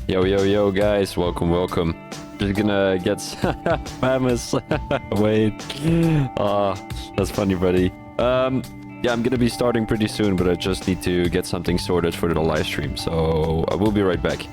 Yo, yo, yo, guys, welcome. Just gonna get famous. Wait. That's funny, buddy. Yeah, I'm gonna be starting pretty soon, but I just need to get something sorted for the live stream, so I will be right back.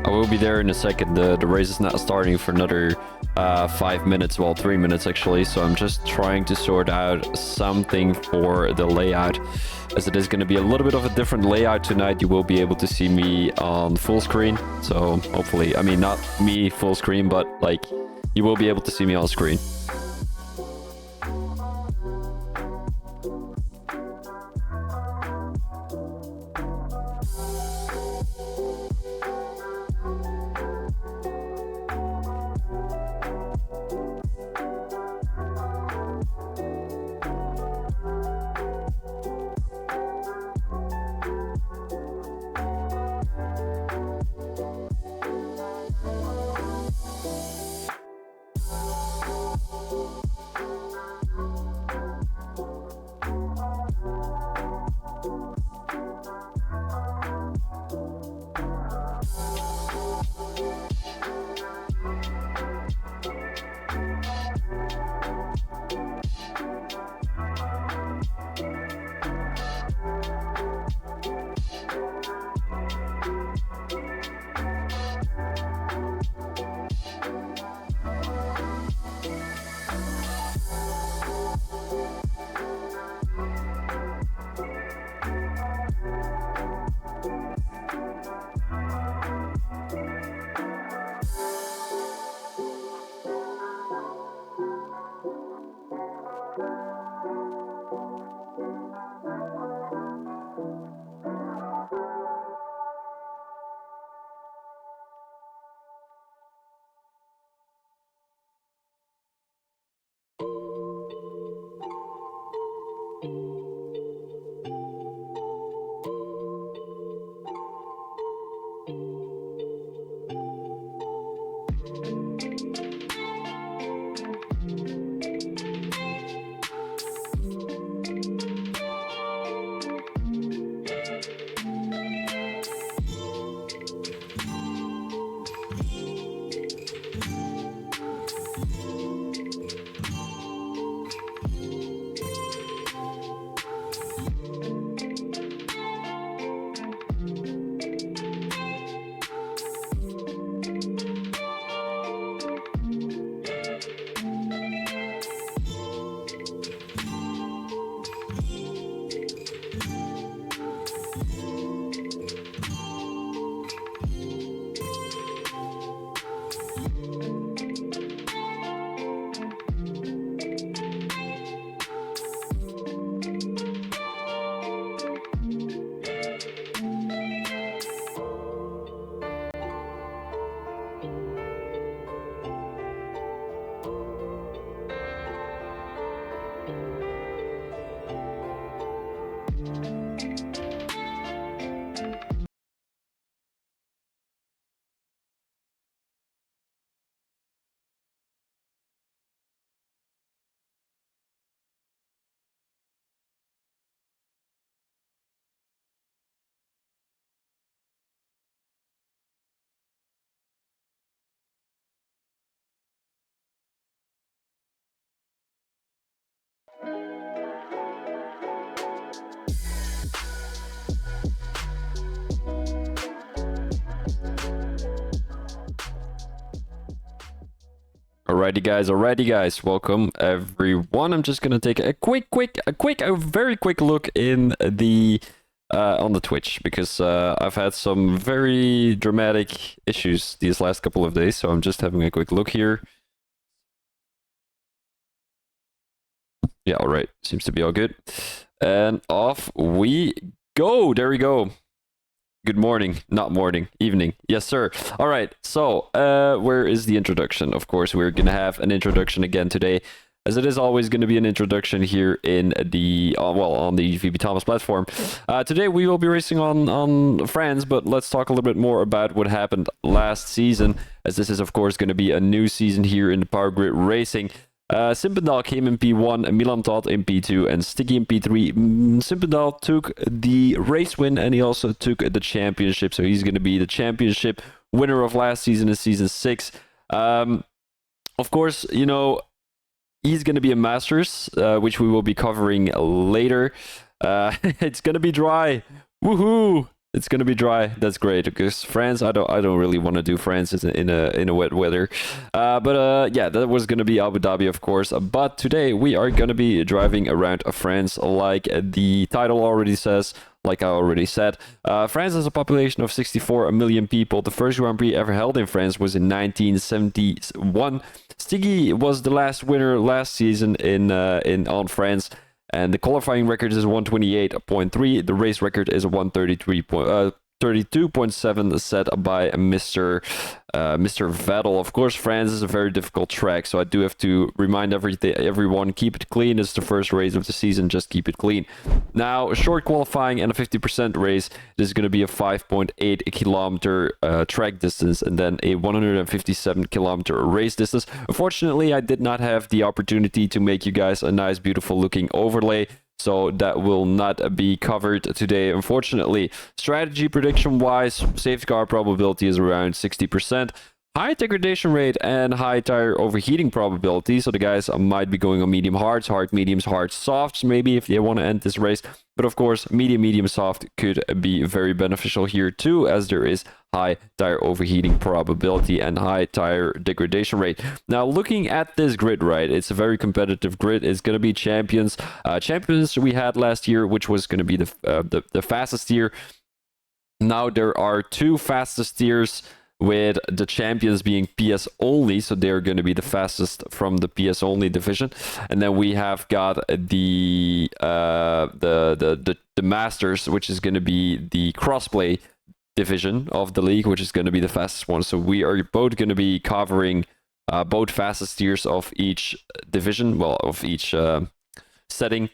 I will be there in a second. The race is not starting for another 5 minutes, well, 3 minutes actually. So I'm just trying to sort out something for the layout, as it is going to be a little bit of a different layout tonight. You will be able to see me on full screen. So hopefully, I mean, not me full screen, but like you will be able to see me on screen. Alrighty guys, welcome everyone. I'm just gonna take a very quick look in the on the Twitch, because I've had some very dramatic issues these last couple of days, so I'm just having a quick look here. Yeah, alright, seems to be all good. And off we go. There we go. Good morning, not morning, evening. Yes, sir. All right, so where is the introduction? Of course, we're going to have an introduction again today, as it is always going to be an introduction here in the, on the VB Thomas platform. Today, we will be racing on France, but let's talk a little bit more about what happened last season, as this is, of course, going to be a new season here in the Power Grid Racing. Simpendal came in P1, Milan Todd in P2, and Sticky in P3. Simpendal took the race win, and he also took the championship, so he's going to be the championship winner of last season in Season 6. Of course, you know, he's going to be a Masters, which we will be covering later. It's going to be dry. Woohoo! It's gonna be dry. That's great, because France, I don't really want to do France in a wet weather. Yeah, that was gonna be Abu Dhabi, of course. But today we are gonna be driving around France, like the title already says. Like I already said, France has a population of 64 million people. The first Grand Prix ever held in France was in 1971. Stiggy was the last winner last season on France. And the qualifying record is 128.3. The race record is 132.7 set by Mr. Vettel. Of course, France is a very difficult track, so I do have to remind everyone, keep it clean. It's the first race of the season, just keep it clean. Now, a short qualifying and a 50% race. This is going to be a 5.8 kilometer track distance, and then a 157 kilometer race distance. Unfortunately, I did not have the opportunity to make you guys a nice, beautiful looking overlay, so that will not be covered today, unfortunately. Strategy prediction wise, safety car probability is around 60%. High degradation rate and high tire overheating probability. So the guys might be going on medium hards, hard mediums, hard softs, maybe, if they want to end this race. But of course, medium soft could be very beneficial here too, as there is high tire overheating probability and high tire degradation rate. Now, looking at this grid, right, it's a very competitive grid. It's going to be champions. Champions we had last year, which was going to be the fastest year. Now there are two fastest tiers, with the champions being PS only, so they're going to be the fastest from the PS only division. And then we have got the Masters, which is going to be the crossplay division of the league, which is going to be the fastest one. So we are both going to be covering both fastest tiers of each division, well, of each setting.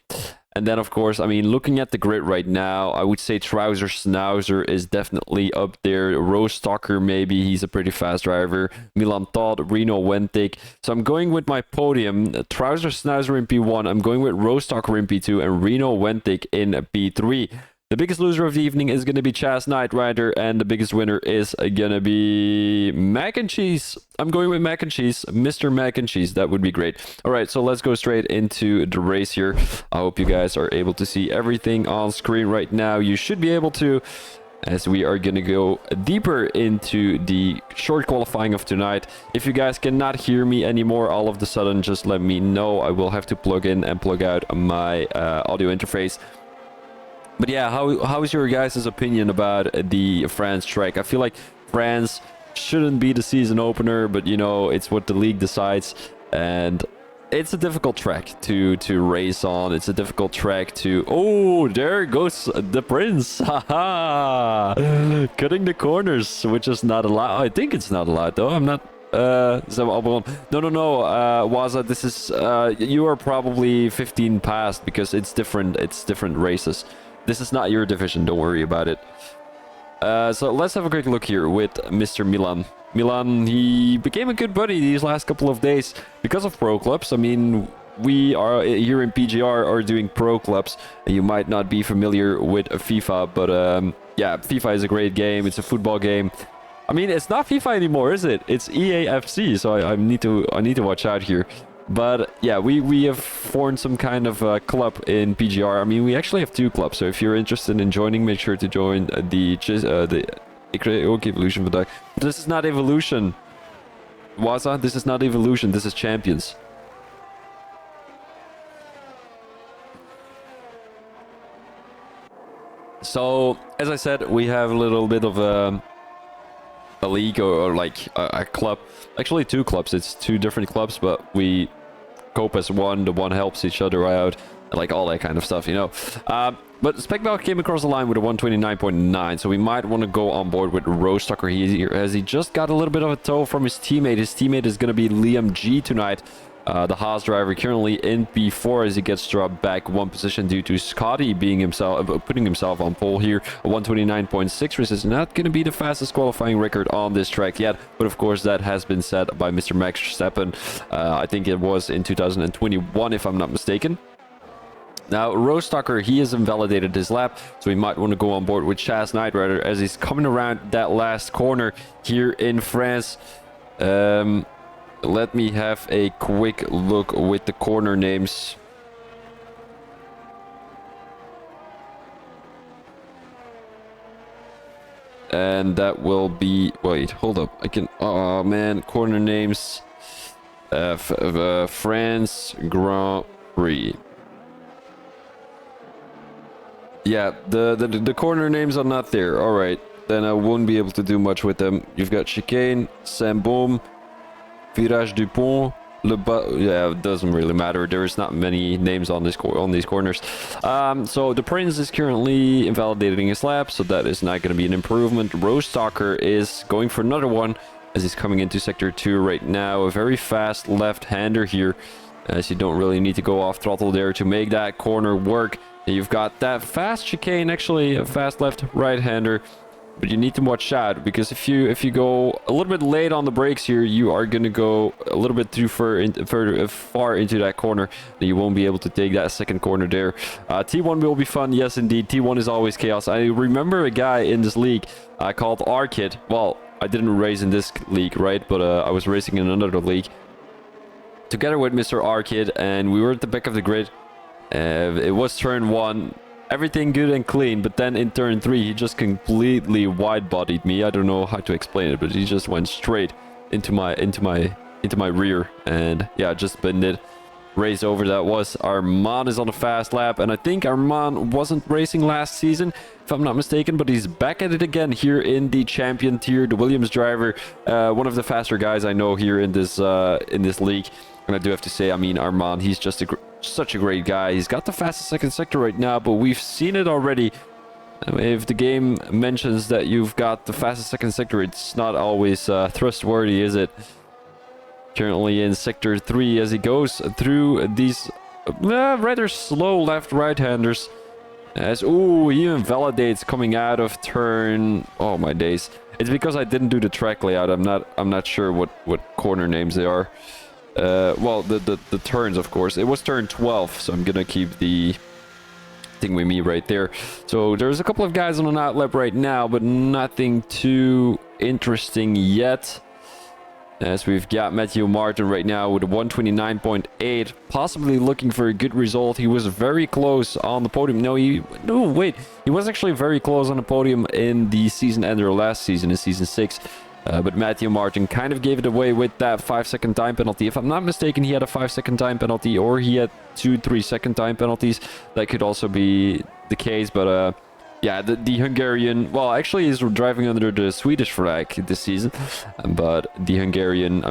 And then, of course, I mean, looking at the grid right now, I would say Trouser Schnauzer is definitely up there. Rose Stocker, maybe, he's a pretty fast driver. Milan Todd, Reno Wentic. So I'm going with my podium. Trouser Schnauzer in P1. I'm going with Rose Stocker in P2 and Reno Wentic in P3. The biggest loser of the evening is going to be Chaz Knight Rider, and the biggest winner is going to be Mac and Cheese. I'm going with Mac and Cheese, Mr. Mac and Cheese. That would be great. All right, so let's go straight into the race here. I hope you guys are able to see everything on screen right now. You should be able to, as we are going to go deeper into the short qualifying of tonight. If you guys cannot hear me anymore all of a sudden, just let me know. I will have to plug in and plug out my audio interface. But yeah, how is your guys' opinion about the France track? I feel like France shouldn't be the season opener, but you know, it's what the league decides. And it's a difficult track to race on. It's a difficult track to... Oh, there goes the Prince. Haha! Cutting the corners, which is not allowed. I think it's not allowed, though. I'm not... No, Waza, this is... you are probably 15 past, because it's different races. This is not your division, don't worry about it. So let's have a quick look here with Mr. Milan. Milan, he became a good buddy these last couple of days because of pro clubs. I mean, we are here in PGR are doing pro clubs. You might not be familiar with FIFA, but yeah, FIFA is a great game. It's a football game. I mean, it's not FIFA anymore, is it? It's EAFC, so I need to watch out here. But yeah, we have formed some kind of club in PGR. I mean, we actually have two clubs. So if you're interested in joining, make sure to join the Ik kreeg ook Evolution vandaag. This is not Evolution. Waza, this is not Evolution, this is Champions. So, as I said, we have a little bit of a league or like a club. Actually, two clubs. It's two different clubs, but we cope as one. The one helps each other out, like all that kind of stuff, you know. But Speckbell came across the line with a 129.9, so we might want to go on board with Rose Tucker. He just got a little bit of a tow from his teammate. His teammate is going to be Liam G tonight. The Haas driver currently in P4 as he gets dropped back one position due to Scotty being putting himself on pole here. A 129.6, which is not going to be the fastest qualifying record on this track yet, but of course that has been set by Mr. Max Verstappen. I think it was in 2021 if I'm not mistaken. Now, Rose Tucker, he has invalidated his lap, so we might want to go on board with Chaz Knight Rider as he's coming around that last corner here in France. Let me have a quick look with the corner names. And that will be... Wait, hold up. I can... Oh, man. Corner names. France Grand Prix. Yeah, the corner names are not there. All right. Then I won't be able to do much with them. You've got Chicane, Saint-Baume, Virage Dupont, yeah, it doesn't really matter. There's not many names on these corners. So the Prince is currently invalidating his lap, so that is not going to be an improvement. Rose Tucker is going for another one as he's coming into Sector 2 right now. A very fast left-hander here, as you don't really need to go off throttle there to make that corner work. And you've got that fast chicane, actually a fast left-right-hander. But you need to watch out, because if you go a little bit late on the brakes here, you are going to go a little bit too far into that corner. And you won't be able to take that second corner there. T1 will be fun. Yes, indeed. T1 is always chaos. I remember a guy in this league called R-Kid. Well, I didn't race in this league, right? But I was racing in another league together with Mr. R-Kid, and we were at the back of the grid. It was turn 1. Everything good and clean, but then in turn 3 he just completely wide-bodied me. I don't know how to explain it, but he just went straight into my rear, and yeah, just binned it. Race over. That was Armand is on a fast lap, and I think Armand wasn't racing last season, if I'm not mistaken, but he's back at it again here in the champion tier. The Williams driver, one of the faster guys I know here in this league. And I do have to say, I mean, Armand, he's just such a great guy. He's got the fastest second sector right now, but we've seen it already. If the game mentions that you've got the fastest second sector, it's not always trustworthy, is it? Currently in Sector 3 as he goes through these rather slow left-right-handers. Ooh, he invalidates coming out of turn... Oh, my days. It's because I didn't do the track layout. I'm not sure what corner names they are. Well, the turns, of course. It was turn 12, so I'm gonna keep the thing with me right there. So there's a couple of guys on an outlap right now, but nothing too interesting yet. As we've got Matthew Martin right now with a 129.8, possibly looking for a good result. He was very close on the podium. No, wait. He was actually very close on the podium in the season ender last season, in season 6. But Matthew Martin kind of gave it away with that 5-second time penalty. If I'm not mistaken, he had a 5-second time penalty, or he had 2 3-second time penalties. That could also be the case, but yeah, the Hungarian... Well, actually, he's driving under the Swedish flag this season, but the Hungarian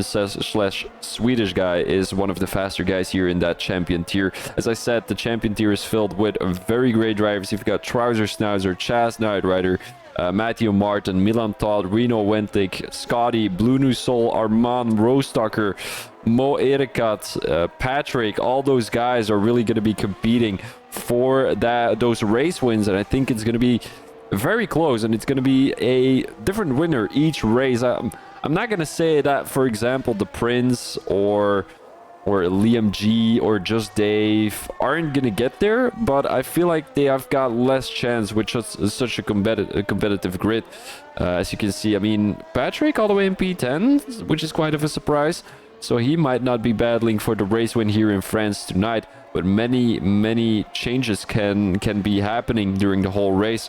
slash Swedish guy is one of the faster guys here in that champion tier. As I said, the champion tier is filled with very great drivers. You've got Trouser Schnauzer, Chaz Knight Rider, Matthew Martin, Milan Todd, Reno Wentic, Scotty, Blue New Soul, Armand, Rose Tucker, Mo Erikat, Patrick. All those guys are really going to be competing for those race wins, and I think it's going to be very close, and it's going to be a different winner each race. I'm not going to say that, for example, the Prince or Liam G or Just Dave aren't going to get there, but I feel like they have got less chance with such a competitive grid. As you can see, I mean, Patrick all the way in P10, which is quite of a surprise. So he might not be battling for the race win here in France tonight, but many changes can be happening during the whole race.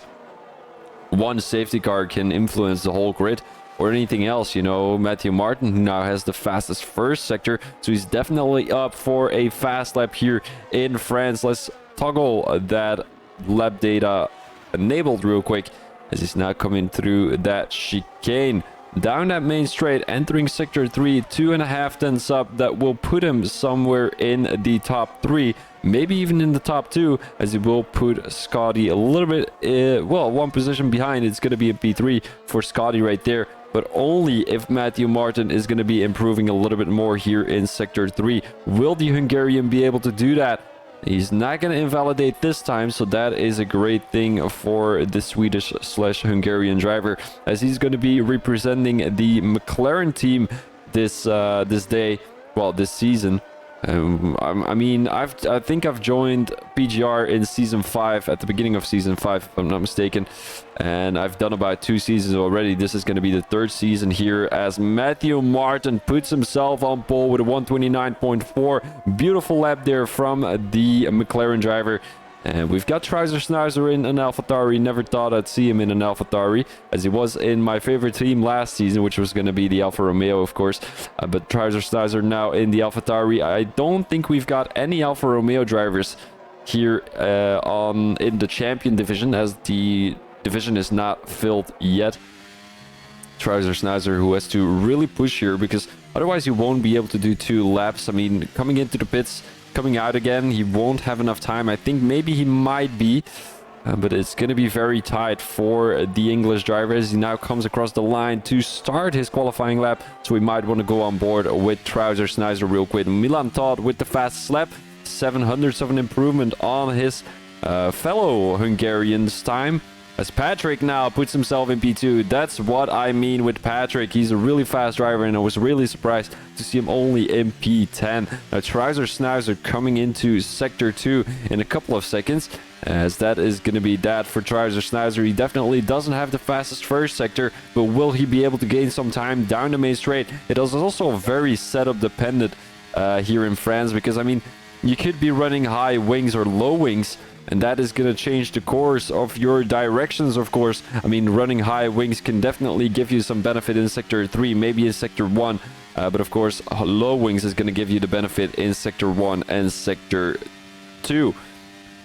One safety car can influence the whole grid. or anything else. You know, Matthew Martin, who now has the fastest first sector, so he's definitely up for a fast lap here in France. Let's toggle that lap data enabled real quick, as he's now coming through that chicane down that main straight, entering sector 3, 2.5 tenths up. That will put him somewhere in the top 3, maybe even in the top 2, as it will put Scotty a little bit, well, one position behind. It's going to be a P3 for Scotty right there, but only if Matthew Martin is going to be improving a little bit more here in sector 3. Will the Hungarian be able to do that? He's not going to invalidate this time, so that is a great thing for the Swedish/Hungarian driver, as he's going to be representing the McLaren team this day, well, this season. I mean, I think I've joined PGR in season 5, at the beginning of season 5, if I'm not mistaken, and I've done about 2 seasons already. This is going to be the 3rd season here, as Matthew Martin puts himself on pole with a 129.4. Beautiful lap there from the McLaren driver. And we've got Trouser Schnauzer in an AlphaTauri. Never thought I'd see him in an AlphaTauri, as he was in my favorite team last season, which was going to be the Alfa Romeo, of course. But Trouser Schnauzer now in the AlphaTauri. I don't think we've got any Alfa Romeo drivers here in the champion division, as the division is not filled yet. Trouser Schnauzer, who has to really push here, because otherwise he won't be able to do 2 laps. I mean, coming into the pits, coming out again, he won't have enough time. I think maybe he might be, but it's going to be very tight for the English driver, as he now comes across the line to start his qualifying lap. So we might want to go on board with Trouser Schnauzer real quick. Milan Todd with the fastest lap, 700ths of an improvement on his fellow Hungarian's time, as Patrick now puts himself in P2. That's what I mean with Patrick. He's a really fast driver, and I was really surprised to see him only in P10. Now, Trouser Schnauzer coming into sector 2 in a couple of seconds, as that is going to be that for Trouser Schnauzer. He definitely doesn't have the fastest first sector, but will he be able to gain some time down the main straight? It is also very setup dependent here in France, because, I mean, you could be running high wings or low wings, and that is going to change the course of your directions, of course. I mean, running high wings can definitely give you some benefit in sector 3, maybe in sector 1. But of course, low wings is going to give you the benefit in sector 1 and sector 2.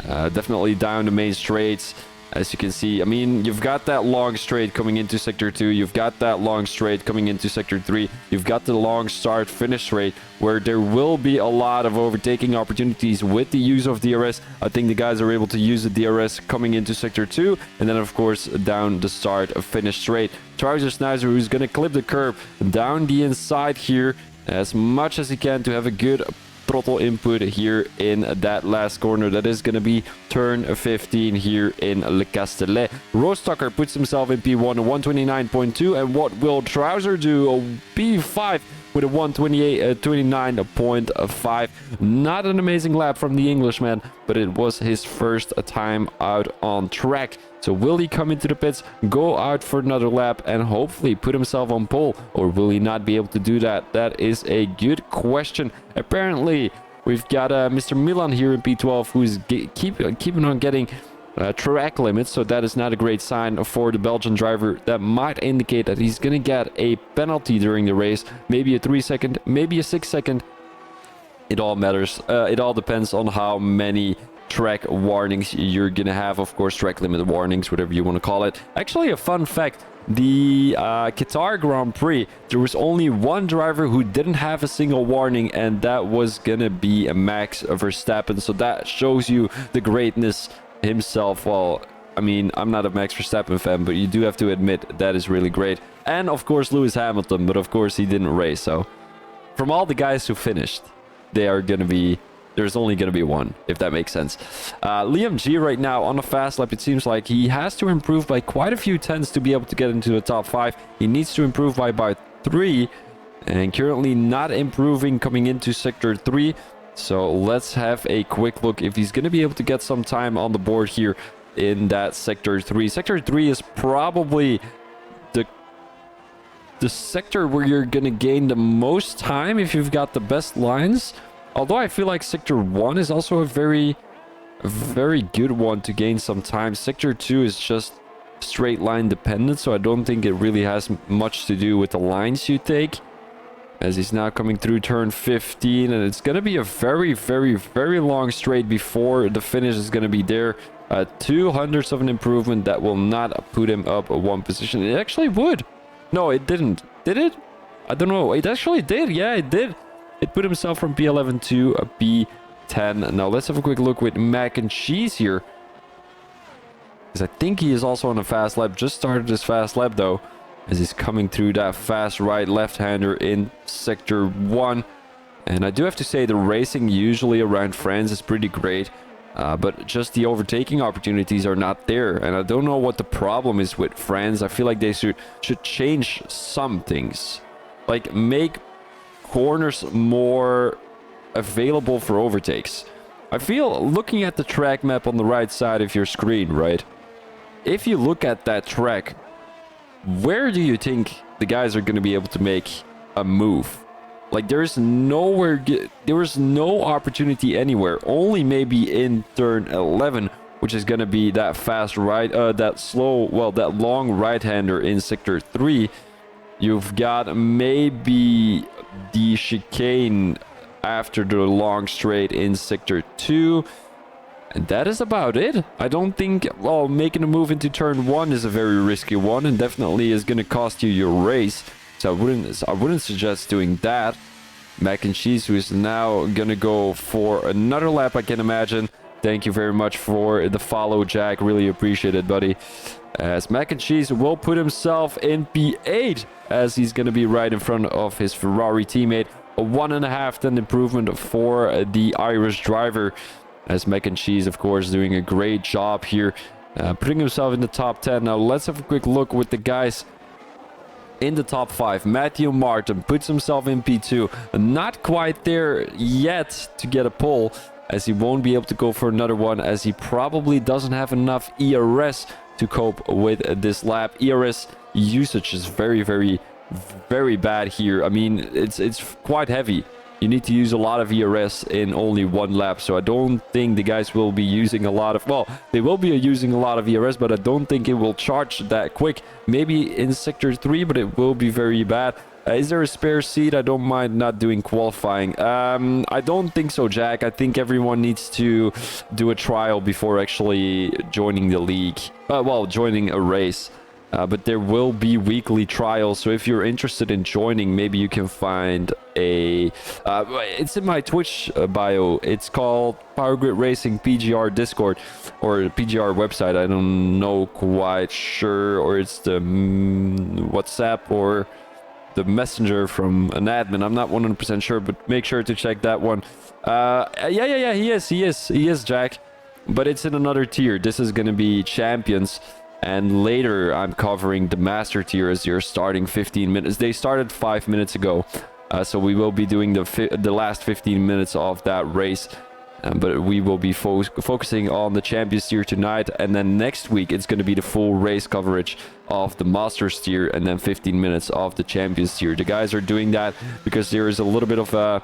Definitely down the main straights. As you can see, I mean, you've got that long straight coming into sector 2. You've got that long straight coming into sector 3. You've got the long start finish straight, where there will be a lot of overtaking opportunities with the use of DRS. I think the guys are able to use the DRS coming into sector 2, and then of course down the start finish straight. Trouser Schnauzer, who's going to clip the curb down the inside here as much as he can to have a good throttle input here in that last corner. That is going to be turn 15 here in Le Castellet. Rostocker puts himself in P1, 129.2, and what will Trouser do? A P5 with a 128.29.5. Not an amazing lap from the Englishman, but it was his first time out on track. So will he come into the pits, go out for another lap, and hopefully put himself on pole? Or will he not be able to do that? That is a good question. Apparently, we've got Mr. Milan here in P12, who's keeping on getting track limits. So that is not a great sign for the Belgian driver. That might indicate that he's going to get a penalty during the race. Maybe a 3-second, maybe a 6-second. It all matters. It all depends on how many track warnings you're gonna have, of course, track limit warnings, whatever you want to call it. Actually, a fun fact, the Qatar Grand Prix, there was only one driver who didn't have a single warning, and that was gonna be Max Verstappen. So that shows you the greatness himself. Well, I mean, I'm not a Max Verstappen fan, but you do have to admit that is really great. And of course Lewis Hamilton, but of course he didn't race. So from all the guys who finished, there's only going to be one, if that makes sense. Liam G right now on a fast lap. It seems like he has to improve by quite a few tenths to be able to get into the top 5. He needs to improve by about 3, and currently not improving coming into sector 3. So let's have a quick look if he's going to be able to get some time on the board here in that sector 3. Sector 3 is probably the sector where you're going to gain the most time if you've got the best lines. Although I feel like sector 1 is also a very good one to gain some time. Sector 2 is just straight line dependent, so I don't think it really has much to do with the lines you take. As he's now coming through turn 15, and it's going to be a very, very, very long straight before the finish is going to be there. 200ths of an improvement that will not put him up one position. It actually would. No, it didn't. Did it? I don't know. It actually did. Yeah, it did. It put himself from P11 to a P10. Now let's have a quick look with Mac and Cheese here. Because I think he is also on a fast lap. Just started his fast lap though, as he's coming through that fast right left-hander in sector 1. And I do have to say the racing usually around France is pretty great. But just the overtaking opportunities are not there. And I don't know what the problem is with France. I feel like they should change some things. Like make corners more available for overtakes. I feel, looking at the track map on the right side of your screen, right? If you look at that track, where do you think the guys are going to be able to make a move? Like, there's nowhere, there is no opportunity anywhere. Only maybe in turn 11, which is going to be that fast right, that slow, well, that long right-hander in sector 3. You've got maybe the chicane after the long straight in sector 2. And that is about it. I don't think, well, making a move into turn 1 is a very risky one and definitely is going to cost you your race. So I wouldn't suggest doing that. Mac and Cheese, who is now going to go for another lap, I can imagine. Thank you very much for the follow, Jack. Really appreciate it, buddy. As Mac and Cheese will put himself in P8 as he's going to be right in front of his Ferrari teammate. A 1.5 improvement for the Irish driver. As Mac and Cheese, of course, doing a great job here, putting himself in the top 10. Now let's have a quick look with the guys in the top 5. Matthew Martin puts himself in P2. Not quite there yet to get a pole, as he won't be able to go for another one, as he probably doesn't have enough ERS to cope with this lap. ERS usage is very, very, very bad here. I mean, it's quite heavy. You need to use a lot of ERS in only one lap, so I don't think the guys will be using a lot of, well, they will be using a lot of ERS, but I don't think it will charge that quick. Maybe in sector 3, but it will be very bad. Is there a spare seat? I don't mind not doing qualifying. I don't think so, Jack. I think everyone needs to do a trial before actually joining the league. Well, joining a race. But there will be weekly trials, so if you're interested in joining, maybe you can find a... it's in my Twitch bio. It's called Power Grid Racing PGR Discord, or PGR website. I don't know quite sure, or it's the WhatsApp or the messenger from an admin. I'm not 100% sure, but make sure to check that one. Yeah, he is, Jack. But it's in another tier. This is going to be Champions. And later, I'm covering the Master tier as you're starting 15 minutes. They started 5 minutes ago. So we will be doing the last 15 minutes of that race. But we will be focusing on the Champions tier tonight. And then next week, it's going to be the full race coverage of the Masters tier. And then 15 minutes of the Champions tier. The guys are doing that because there is a little bit of a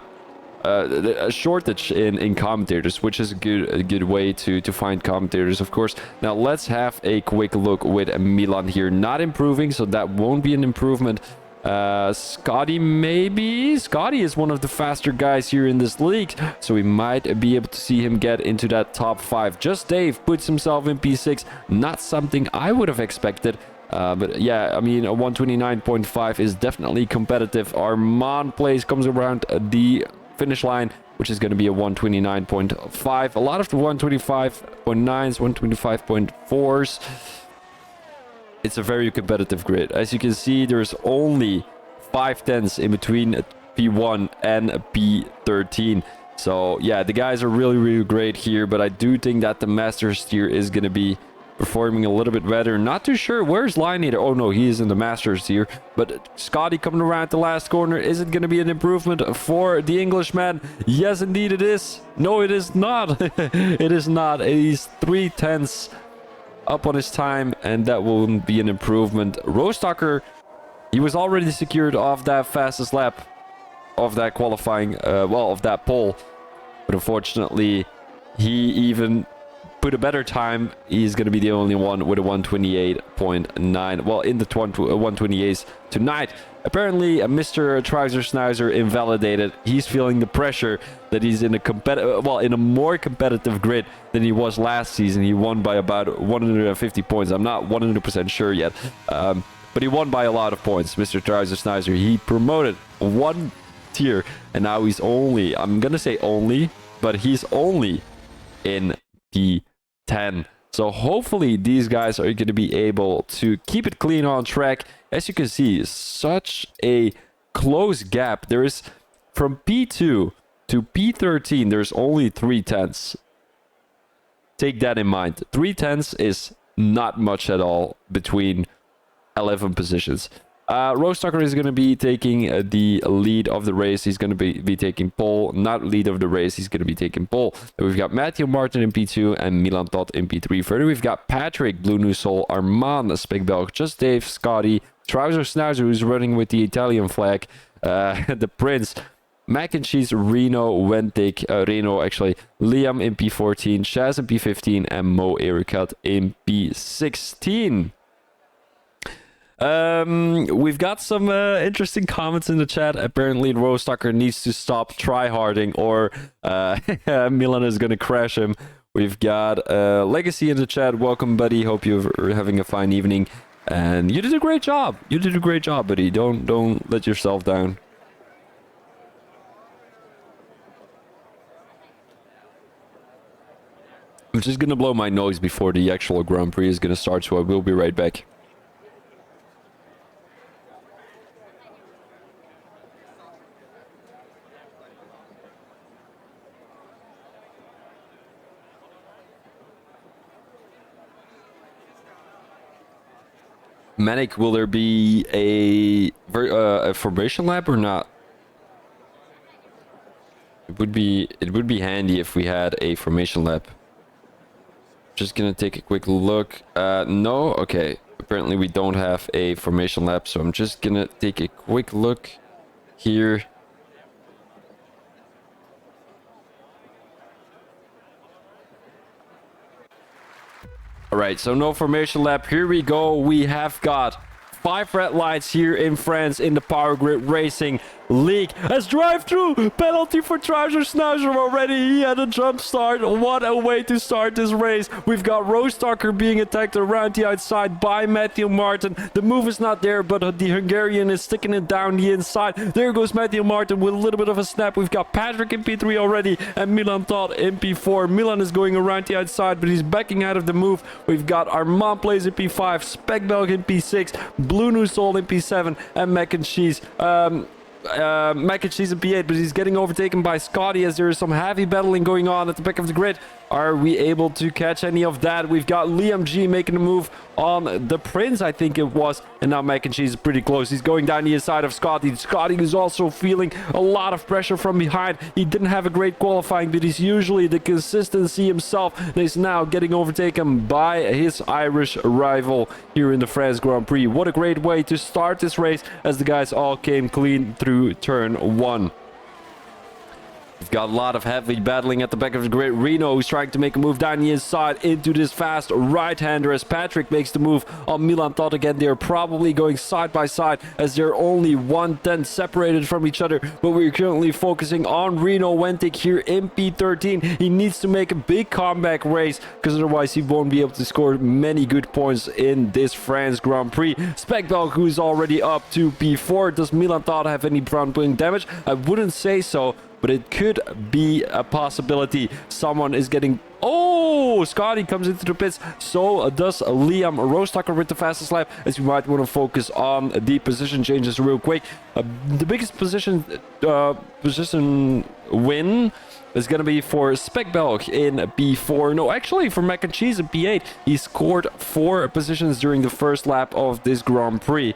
shortage in commentators, which is a good way to find commentators, of course. Now let's have a quick look with Milan here. Not improving, so that won't be an improvement. Scotty, maybe? Scotty is one of the faster guys here in this league, so we might be able to see him get into that top 5. Just Dave puts himself in P6. Not something I would have expected. But yeah, I mean, a 129.5 is definitely competitive. Armand comes around the finish line, which is going to be a 129.5. A lot of the 125.9s, 125.4s. It's a very competitive grid. As you can see, there's only 5/10 in between P1 and P13. So yeah, the guys are really, really great here, but I do think that the Masters tier is going to be performing a little bit better. Not too sure. Where's Lineator? Oh no, he is in the Masters here. But Scotty coming around the last corner. Is it going to be an improvement for the Englishman? Yes, indeed it is. No, it is not. It is not. He's 3/10 up on his time, and that won't be an improvement. Rostocker, he was already secured off that fastest lap of that qualifying, of that pole. But unfortunately, he even put a better time, he's going to be the only one with a 128.9. Well, in the 128s tonight. Apparently, Mr. Trouser Schnauzer invalidated. He's feeling the pressure that he's in a more competitive grid than he was last season. He won by about 150 points. I'm not 100% sure yet, but he won by a lot of points. Mr. Trouser Schnauzer, he promoted one tier, and now he's only, I'm gonna say only, but he's only in P10. So hopefully these guys are going to be able to keep it clean on track. As you can see, such a close gap. There is from P2 to P13, there's only 3/10. Take that in mind. 3/10 is not much at all between 11 positions. Rostocker is going to be taking the lead of the race. He's going to be taking pole, not lead of the race. He's going to be taking pole. Then we've got Matthew Martin in P2 and Milan Todt in P3. Further, we've got Patrick, Blue New Soul, Armand, Spekbelg, Just Dave, Scotty, Trouser Schnauzer, who's running with the Italian flag, the Prince, Mac and Cheese, Reno, Wentic, Reno actually, Liam in P14, Shaz in P15, and Mo Ericat in P16. We've got some interesting comments in the chat. Apparently, Rostocker needs to stop tryharding, or Milan is going to crash him. We've got Legacy in the chat. Welcome, buddy. Hope you're having a fine evening. And you did a great job. You did a great job, buddy. Don't let yourself down. I'm just going to blow my nose before the actual Grand Prix is going to start, so I will be right back. Manic, will there be a formation lap or not? It would be handy if we had a formation lap. Just gonna take a quick look. No, okay. Apparently we don't have a formation lap, so I'm just gonna take a quick look here. All right, so no formation lap. Here we go. We have got 5 red lights here in France in the Power Grid Racing League. As drive-through penalty for Trouser Schnauzer already. He had a jump start. What a way to start this race. We've got Rostocker being attacked around the outside by Matthew Martin. The move is not there, but the Hungarian is sticking it down the inside. There goes Matthew Martin with a little bit of a snap. We've got Patrick in P3 already and Milan Todt in P4. Milan is going around the outside, but he's backing out of the move. We've got Armand plays in P5, Spekbelg in P6, Blue New Soul in P7, and Mac and Cheese. Mac and Cheese in P8, but he's getting overtaken by Scotty as there is some heavy battling going on at the back of the grid. Are we able to catch any of that? We've got Liam G making a move on the Prince, I think it was. And now Mac and Cheese is pretty close. He's going down the inside of Scotty. Scotty is also feeling a lot of pressure from behind. He didn't have a great qualifying, but he's usually the consistency himself. And he's now getting overtaken by his Irish rival here in the France Grand Prix. What a great way to start this race as the guys all came clean through turn 1. We've got a lot of heavy battling at the back of the grid. Reno is trying to make a move down the inside into this fast right-hander as Patrick makes the move on Milan Todt again. They're probably going side by side as they're only 1/10 separated from each other. But we're currently focusing on Reno Wentic here in P13. He needs to make a big comeback race because otherwise he won't be able to score many good points in this France Grand Prix. Spekbelg, who's already up to P4. Does Milan Todt have any front wing damage? I wouldn't say so, but it could be a possibility. Someone is getting... Oh, Scotty comes into the pits. So does Liam Rostocker with the fastest lap, as you might want to focus on the position changes real quick. The biggest position win is going to be for Spekbelg in P4. No, actually for Mac and Cheese in P8. He scored 4 positions during the first lap of this Grand Prix,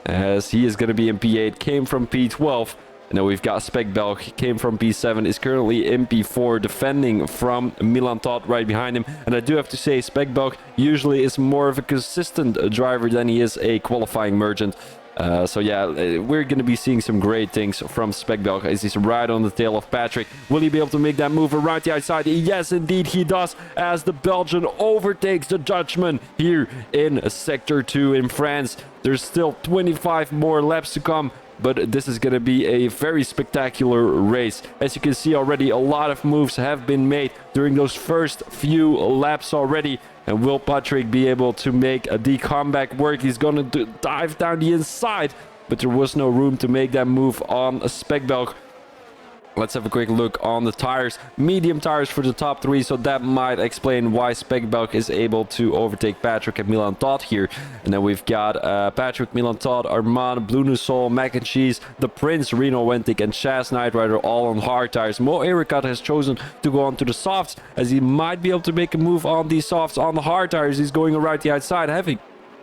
as he is going to be in P8, came from P12. And then we've got Spekbelg, came from P7, is currently in P4, defending from Milan Todt right behind him. And I do have to say, Spekbelg usually is more of a consistent driver than he is a qualifying merchant. So yeah, we're going to be seeing some great things from Spekbelg as he's right on the tail of Patrick. Will he be able to make that move around the outside? Yes, indeed he does, as the Belgian overtakes the Dutchman here in Sector 2 in France. There's still 25 more laps to come, but this is going to be a very spectacular race. As you can see already, a lot of moves have been made during those first few laps already. And will Patrick be able to make the comeback work? He's going to dive down the inside, but there was no room to make that move on Spekbelg. Let's have a quick look on the tires. Medium tires for the top three, so that might explain why Spekbelg is able to overtake Patrick and Milan Todd here. And then we've got Patrick, Milan Todd, Armand, Blue New Soul, Mac and Cheese, The Prince, Reno Wentic, and Chaz Knight Rider all on hard tires. Mo Ericat has chosen to go on to the softs, as he might be able to make a move on these softs. On the hard tires, he's going around the outside, having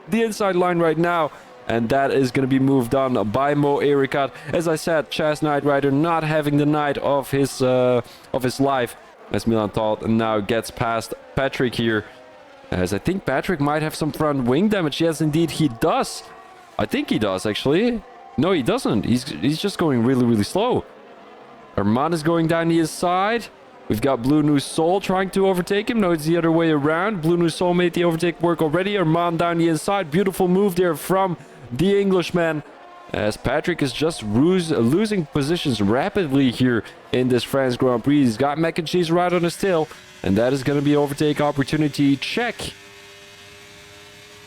the inside line right now. And that is going to be moved on by Mo Ericat. As I said, Chaz Knight Rider not having the night of his life, as Milan Todd now gets past Patrick here. As I think Patrick might have some front wing damage. Yes, indeed he does. I think he does, actually. No, he doesn't. He's just going really, really slow. Armand is going down the inside. We've got Blue New Soul trying to overtake him. No, it's the other way around. Blue New Soul made the overtake work already. Armand down the inside. Beautiful move there from the Englishman, as Patrick is just losing positions rapidly here in this France Grand Prix. He's got Mac and Cheese right on his tail, and that is going to be overtake opportunity check.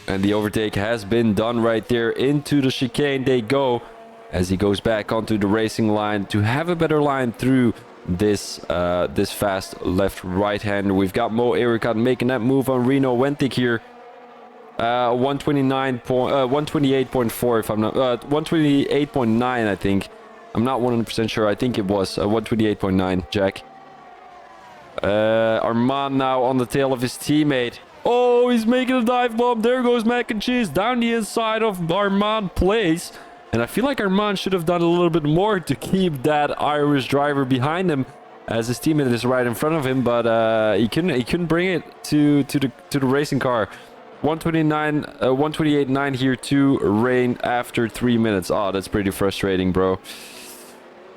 And the overtake has been done right there. Into the chicane they go, as he goes back onto the racing line to have a better line through this fast left-right hander. We've got Mo Ericat making that move on Reno Wentic here. 128.4 if I'm not 128.9 I think. I'm not 100% sure. I think it was 128.9 Jack. Armand now on the tail of his teammate. Oh, he's making a dive bomb. There goes Mac and Cheese down the inside of Armand place. And I feel like Armand should have done a little bit more to keep that Irish driver behind him, as his teammate is right in front of him, but he couldn't bring it to the racing car. 128.9 here to Rain after 3 minutes. Oh, that's pretty frustrating, bro.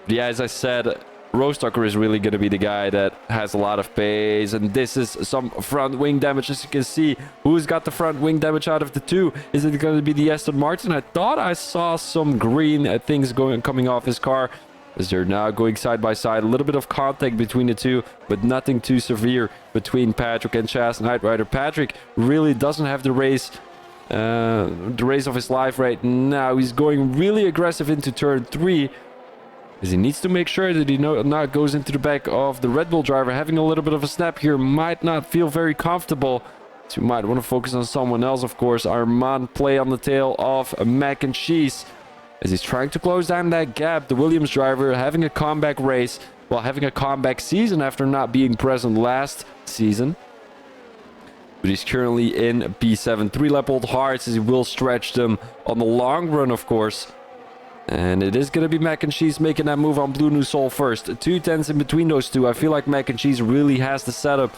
Yeah, as I said, Rostocker is really going to be the guy that has a lot of pace, and this is some front wing damage. As you can see, who's got the front wing damage out of the two? Is it going to be the Aston Martin? I thought I saw some green things coming off his car, as they're now going side by side. A little bit of contact between the two, but nothing too severe between Patrick and Chaz Knight Rider. Patrick really doesn't have the race of his life right now. He's going really aggressive into turn 3, as he needs to make sure that he not goes into the back of the Red Bull driver. Having a little bit of a snap here, might not feel very comfortable. So you might want to focus on someone else, of course. Armand play on the tail of Mac and Cheese, as he's trying to close down that gap. The Williams driver having a comeback race, well, having a comeback season after not being present last season. But he's currently in P7. 3-lap-old hards, as he will stretch them on the long run, of course. And it is going to be Mac and Cheese making that move on Blue New Soul first. 2 tenths in between those two. I feel like Mac and Cheese really has the setup.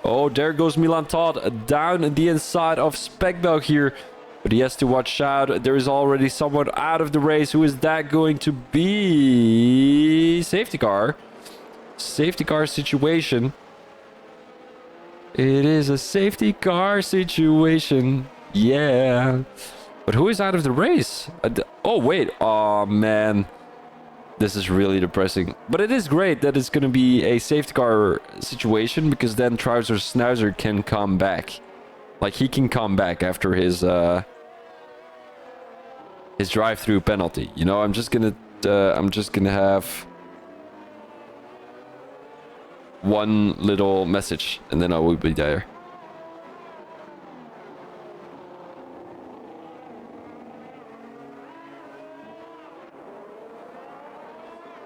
Oh, there goes Milan Todd down the inside of Spekbelg here. But he has to watch out. There is already someone out of the race. Who is that going to be? Safety car. Safety car situation. It is a safety car situation. Yeah. But who is out of the race? Oh, wait. Oh, man. This is really depressing. But it is great that it's going to be a safety car situation, because then Trouser Snouser can come back. Like, he can come back after his drive-through penalty. You know, I'm just gonna have one little message, and then I will be there.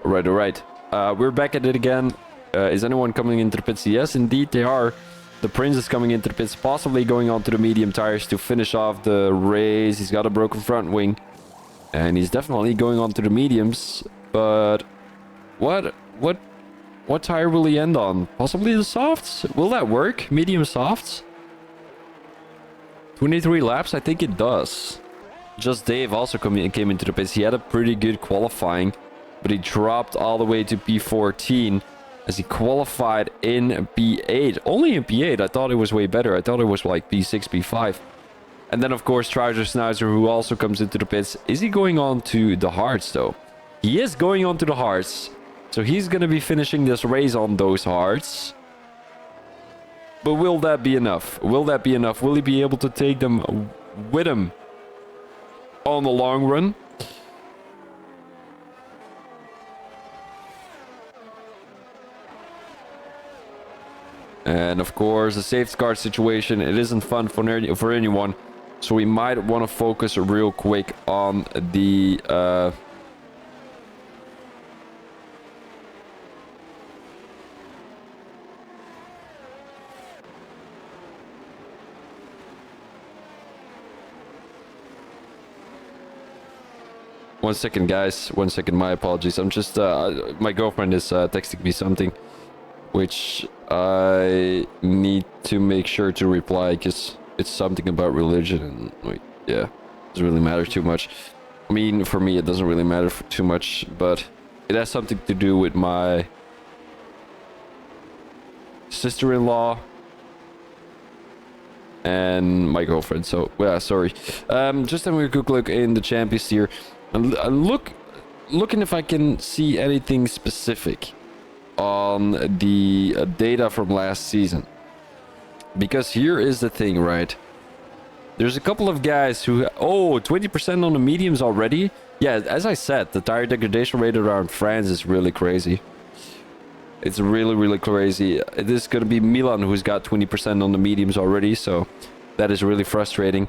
All right. We're back at it again. Is anyone coming into the pits? Yes, indeed they are. The Prince is coming into the pits, possibly going on to the medium tires to finish off the race. He's got a broken front wing, and he's definitely going on to the mediums. But what tire will he end on? Possibly the softs? Will that work? Medium softs? 23 laps? I think it does. Just Dave also came into the pits. He had a pretty good qualifying, but he dropped all the way to P14 as he qualified in P8. Only in P8. I thought it was way better. I thought it was like P6, P5. And then, of course, Trouser Schnauzer, who also comes into the pits. Is he going on to the hards, though? He is going on to the hards. So he's going to be finishing this race on those hards. But will that be enough? Will that be enough? Will he be able to take them with him on the long run? And of course, the safety car situation, it isn't fun for anyone. So we might want to focus real quick on the... One second, guys. 1 second, my apologies. I'm just... my girlfriend is texting me something, which I need to make sure to reply, because it's something about religion, and wait, yeah, doesn't really matter too much. I mean, for me, it doesn't really matter too much, but it has something to do with my sister-in-law and my girlfriend. So, yeah, sorry. Just having a quick look in the champions here, and looking if I can see anything specific on the data from last season. Because here is the thing, right? There's a couple of guys who... Oh, 20% on the mediums already? Yeah, as I said, the tire degradation rate around France is really crazy. It's really, really crazy. It is going to be Milan who's got 20% on the mediums already, so that is really frustrating.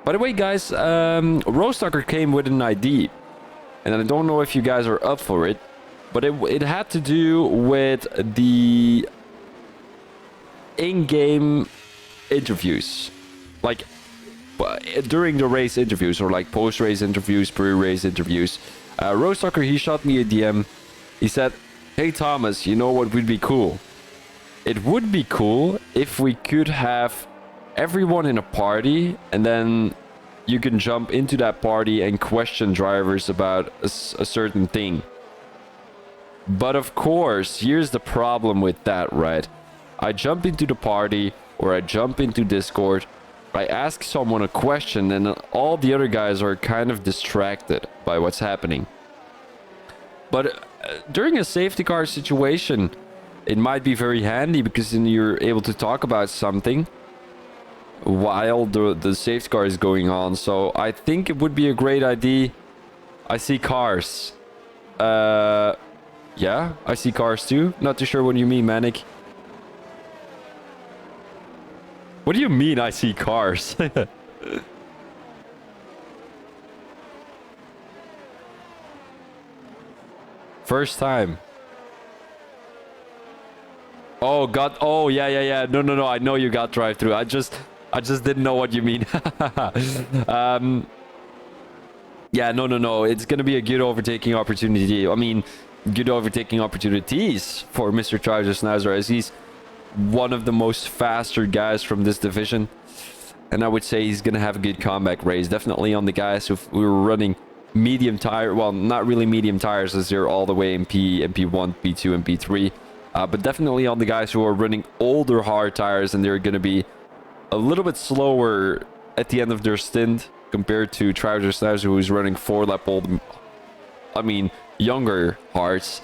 By the way, guys, Rostocker came with an ID. And I don't know if you guys are up for it, but it had to do with the in-game interviews, like during the race interviews, or like post-race interviews, pre-race interviews. Rostocker, he shot me a DM. He said, "Hey Thomas, you know what would be cool? It would be cool if we could have everyone in a party, and then you can jump into that party and question drivers about a certain thing." But of course, here's the problem with that, right? I jump into the party, or I jump into Discord, I ask someone a question, and all the other guys are kind of distracted by what's happening. But during a safety car situation, it might be very handy, because then you're able to talk about something while the safety car is going on. So I think it would be a great idea. I see cars. Yeah, I see cars too. Not too sure what you mean, Manic. What do you mean I see cars? First time. Oh god. Oh yeah. No. I know you got drive through. I just didn't know what you mean. Yeah, no. It's gonna be a good overtaking opportunity. I mean, good overtaking opportunities for Mr. Trouser Schnauzer, as he's one of the most faster guys from this division, and I would say he's gonna have a good comeback race. Definitely on the guys who were running medium tire, well, not really medium tires, as they're all the way in P1, P2, and P3, but definitely on the guys who are running older hard tires, and they're gonna be a little bit slower at the end of their stint compared to Trouser Schnauzer, who's running 4-lap old, I mean, younger hards.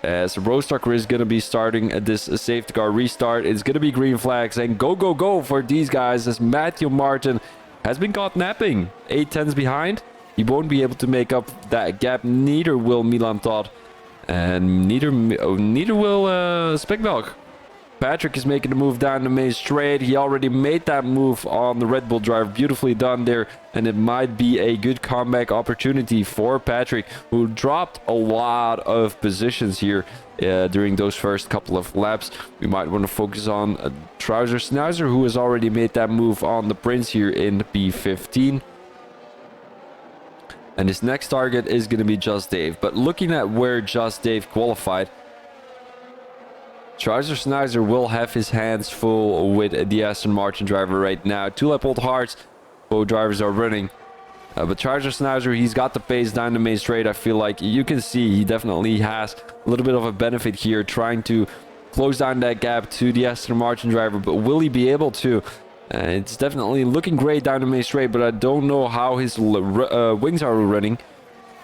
As Rostocker is going to be starting this safety car restart. It's going to be green flags and go for these guys, as Matthew Martin has been caught napping. 8 tenths behind. He won't be able to make up that gap. Neither will Milan Todd. And neither will Speckdog. Patrick is making the move down the main straight. He already made that move on the Red Bull drive. Beautifully done there. And it might be a good comeback opportunity for Patrick, who dropped a lot of positions here during those first couple of laps. We might want to focus on Trouser Schnauzer, who has already made that move on the Prince here in P15. And his next target is going to be Just Dave. But looking at where Just Dave qualified, Trouser Schnauzer will have his hands full with the Aston Martin driver right now. 2-lap old hards. Both drivers are running But Charger Schnauzer, he's got the pace down the main straight. I feel like you can see he definitely has a little bit of a benefit here trying to close down that gap to the Aston Martin driver. But will he be able to? It's definitely looking great down the main straight, but I don't know how his wings are running.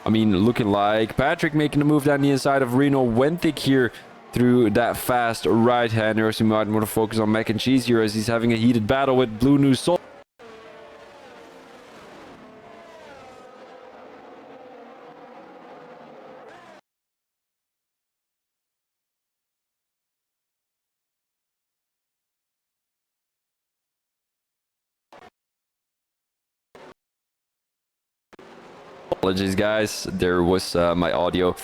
I mean, looking like Patrick making a move down the inside of Reno Wentic here through that fast right-hander. So we might want to focus on Mac and Cheese here as he's having a heated battle with Blue New Soul. Apologies, guys. There was my audio.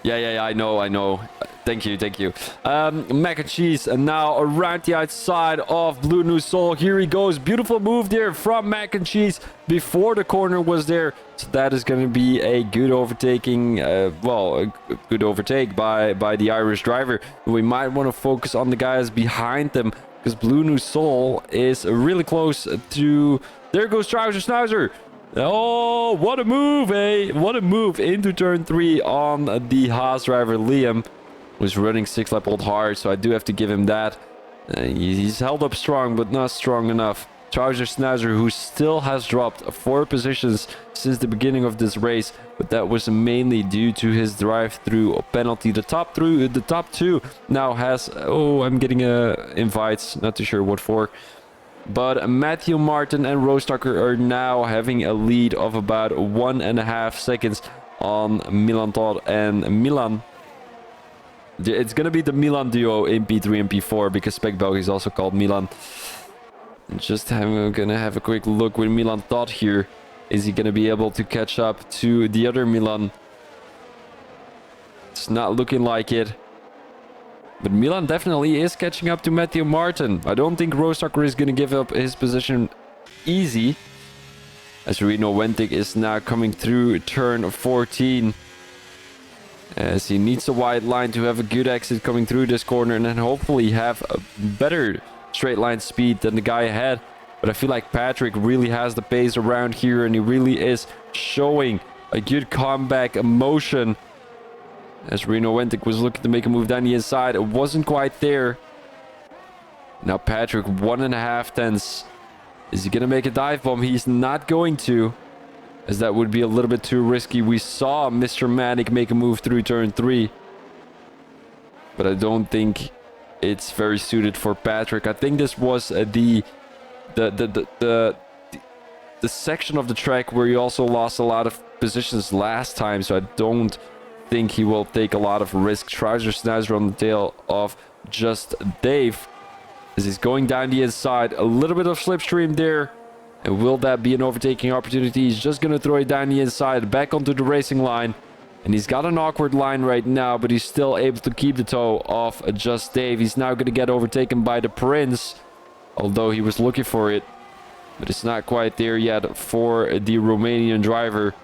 Yeah, I know. Thank you. Mac and Cheese, and now around the outside of Blue New Soul. Here he goes. Beautiful move there from Mac and Cheese before the corner was there. So that is going to be a good overtaking. A good overtake by the Irish driver. We might want to focus on the guys behind them because Blue New Soul is really close to... There goes Trouser Schnauzer. Oh, what a move, eh? What a move into turn 3 on the Haas driver. Liam was running 6-lap old hard, so I do have to give him that. He's held up strong, but not strong enough. Trouser Schnauzer, who still has dropped 4 positions since the beginning of this race, but that was mainly due to his drive-through penalty. The top 2 now has... Oh, I'm getting invites, not too sure what for. But Matthew Martin and Rose Tucker are now having a lead of about 1.5 seconds on Milan Todd and Milan. It's going to be the Milan duo in P3 and P4 because Spec Belg is also called Milan. I'm going to have a quick look with Milan Todd here. Is he going to be able to catch up to the other Milan? It's not looking like it. But Milan definitely is catching up to Matthew Martin. I don't think Rosacker is going to give up his position easy. As Reno Wentic is now coming through turn 14. As he needs a wide line to have a good exit coming through this corner. And then hopefully have a better straight line speed than the guy ahead. But I feel like Patrick really has the pace around here. And he really is showing a good comeback motion. As Reno Wentic was looking to make a move down the inside. It wasn't quite there. Now Patrick, 1.5 tenths. Is he going to make a dive bomb? He's not going to. As that would be a little bit too risky. We saw Mr. Manic make a move through turn 3. But I don't think it's very suited for Patrick. I think this was the section of the track where he also lost a lot of positions last time. So I don't think he will take a lot of risk. Trouser Schnauzer on the tail of Just Dave as he's going down the inside. A little bit of slipstream there. And will that be an overtaking opportunity? He's just going to throw it down the inside, back onto the racing line. And he's got an awkward line right now, but he's still able to keep the toe off Just Dave. He's now going to get overtaken by the Prince, although he was looking for it. But it's not quite there yet for the Romanian driver.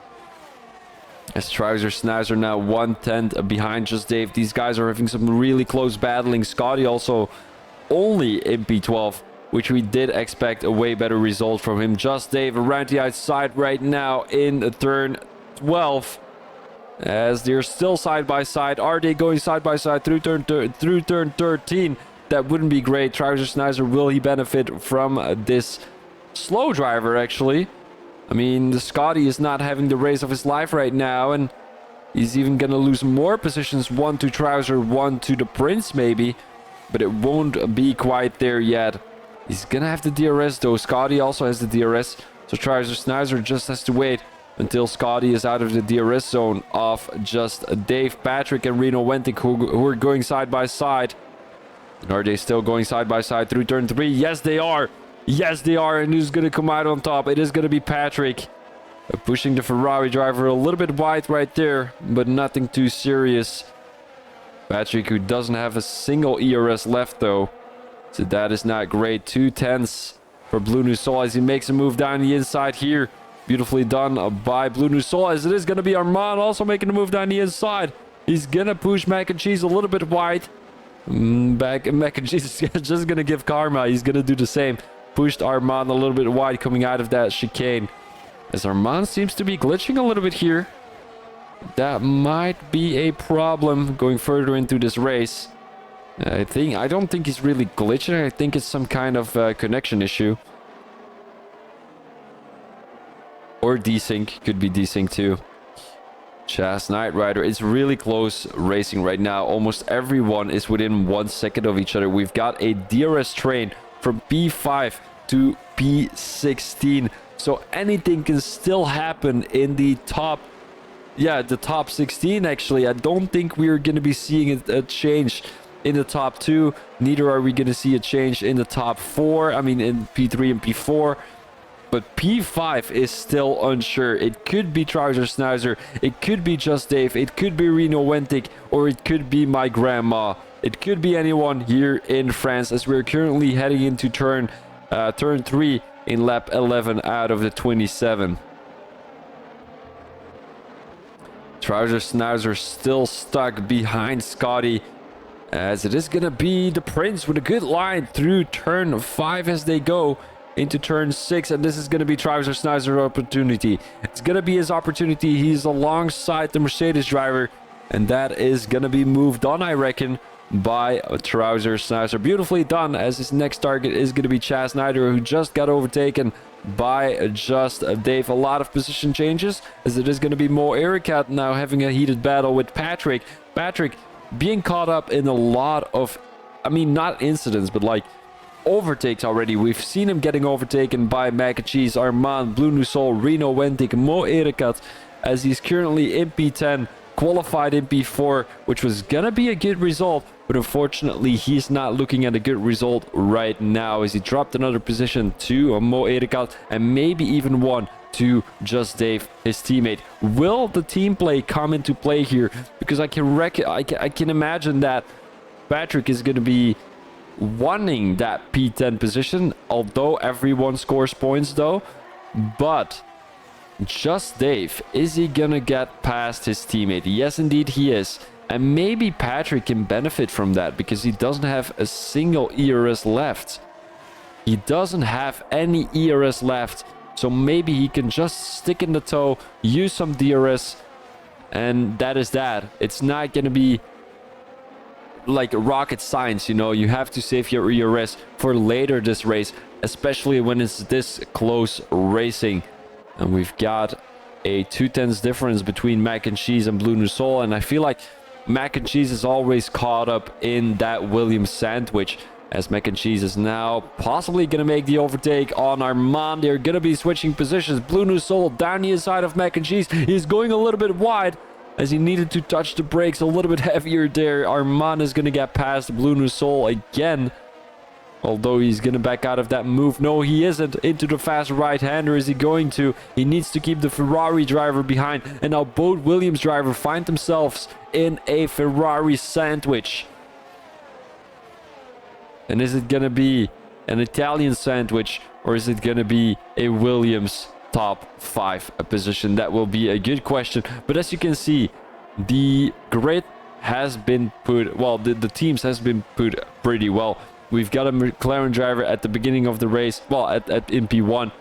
As Trouser Schnauzer now 1/10 behind Just Dave. These guys are having some really close battling. Scotty also only in P12, which we did expect a way better result from him. Just Dave around the outside right now in turn 12. As they're still side by side. Are they going side by side through turn 13? That wouldn't be great. Trouser Schnauzer, will he benefit from this slow driver actually? I mean, the Scotty is not having the race of his life right now, and he's even gonna lose more positions. 1 to Trouser, 1 to the Prince maybe, but it won't be quite there yet. He's gonna have the DRS though. Scotty also has the DRS, so Trouser Schnauzer just has to wait until Scotty is out of the DRS zone of Just Dave. Patrick and Reno Wentic who are going side by side. And are they still going side by side through turn 3? Yes, they are. Yes, they are. And who's going to come out on top? It is going to be Patrick. Pushing the Ferrari driver a little bit wide right there, but nothing too serious. Patrick, who doesn't have a single ERS left though. So that is not great. 2/10 for Blue New Soul as he makes a move down the inside here. Beautifully done by Blue New Soul, as it is going to be Armand also making a move down the inside. He's going to push Mac and Cheese a little bit wide. Mac and Cheese is just going to give karma. He's going to do the same. Pushed Armand a little bit wide coming out of that chicane. as Armand seems to be glitching a little bit here. That might be a problem going further into this race. I don't think he's really glitching. I think it's some kind of connection issue. Or desync. Could be desync too. Chas Knight Rider. It's really close racing right now. Almost everyone is within 1 second of each other. We've got a DRS train from P5 to P16. So anything can still happen in the top. Yeah, the top 16 actually. I don't think we're going to be seeing a change in the top 2. Neither are we going to see a change in the top 4. I mean in P3 and P4. But P5 is still unsure. It could be Trouser Schnauzer, it could be Just Dave, it could be Reno Wentic, or it could be my grandma. It could be anyone here in France, as we're currently heading into turn 3 in lap 11 out of the 27. Trouser Schnauzer still stuck behind Scotty, as it is going to be the Prince with a good line through turn 5 as they go into turn 6, and this is going to be Trouser Schneizer's opportunity. It's going to be his opportunity. He's alongside the Mercedes driver, and that is going to be moved on, I reckon, by Trouser Schneizer. Beautifully done, as his next target is going to be Chas Snyder, who just got overtaken by Just Dave. A lot of position changes, as it is going to be Mo Ericat now having a heated battle with Patrick. Patrick being caught up in a lot of, I mean, not incidents, but like overtakes already. We've seen him getting overtaken by Mac and Cheese, Armand, Blue New Soul, Reno Wentic, Mo Ericat, as he's currently in P10, qualified in P4, which was gonna be a good result, but unfortunately he's not looking at a good result right now, as he dropped another position to Mo Ericat, and maybe even one to Just Dave, his teammate. Will the team play come into play here? Because I can imagine that Patrick is gonna be wanting that P10 position, although everyone scores points though. But Just Dave, is he gonna get past his teammate? Yes, indeed he is. And maybe Patrick can benefit from that, because he doesn't have a single ERS left. He doesn't have any ERS left, so maybe he can just stick in the toe, use some DRS, and that is that. It's not gonna be like rocket science, you know. You have to save your ERS for later this race, especially when it's this close racing. And we've got a 2/10 difference between Mac and Cheese and Blue New Soul, and I feel like Mac and Cheese is always caught up in that Williams sandwich, as Mac and Cheese is now possibly gonna make the overtake on Armand. They're gonna be switching positions. Blue New Soul down the inside of Mac and Cheese. He's going a little bit wide, as he needed to touch the brakes a little bit heavier there. Armand is going to get past Blue New Soul again, although he's going to back out of that move. No, he isn't. Into the fast right-hander is he going to. He needs to keep the Ferrari driver behind, and now both Williams drivers find themselves in a Ferrari sandwich. And is it going to be an Italian sandwich, or is it going to be a Williams top 5 position? That will be a good question. But as you can see, the grid has been put, well, the teams has been put pretty well. We've got a McLaren driver at the beginning of the race, well, in P1.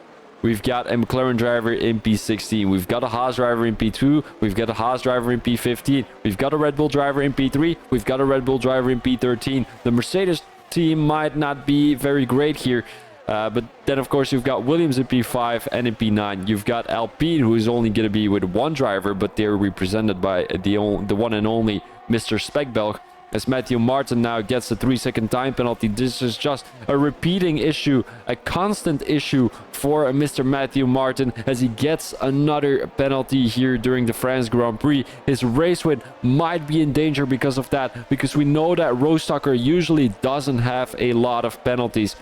We've got a McLaren driver in P16. We've got a Haas driver in P2. We've got a Haas driver in P15. We've got a Red Bull driver in P3. We've got a Red Bull driver in P13. The Mercedes team might not be very great here. But then, of course, you've got Williams in P5 and in P9. You've got Alpine, who is only going to be with one driver, but they're represented by the one and only Mr. Speckbelg, as Matthew Martin now gets a 3-second time penalty. This is just a repeating issue, a constant issue for Mr. Matthew Martin, as he gets another penalty here during the France Grand Prix. His race win might be in danger because of that, because we know that Rostocker usually doesn't have a lot of penalties.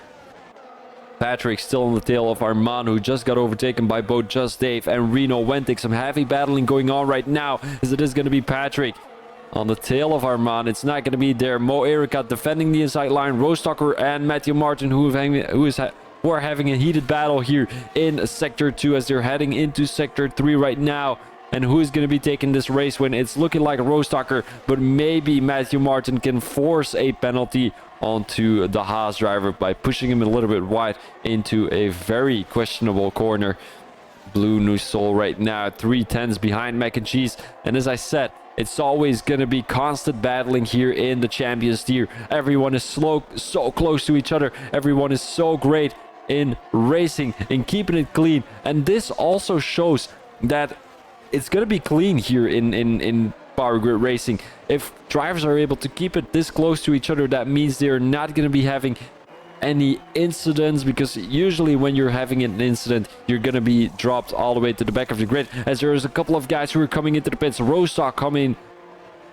Patrick still on the tail of Armand, who just got overtaken by both Just Dave and Reno Wentic. Some heavy battling going on right now, as it is going to be Patrick on the tail of Armand. It's not going to be there. Mo Ericat defending the inside line. Rostocker and Matthew Martin, who are having a heated battle here in Sector 2, as they're heading into Sector 3 right now. And who is going to be taking this race win? It's looking like Rostocker, but maybe Matthew Martin can force a penalty onto the Haas driver by pushing him a little bit wide into a very questionable corner. Blue New Soul right now, 3 tenths behind Mac and Cheese. And as I said, it's always going to be constant battling here in the Champions Tier. Everyone is so close to each other. Everyone is so great in racing, in keeping it clean. And this also shows that it's going to be clean here in Power Grid Racing. If drivers are able to keep it this close to each other, that means they're not going to be having any incidents, because usually when you're having an incident, you're going to be dropped all the way to the back of the grid, as there's a couple of guys who are coming into the pits. Rostock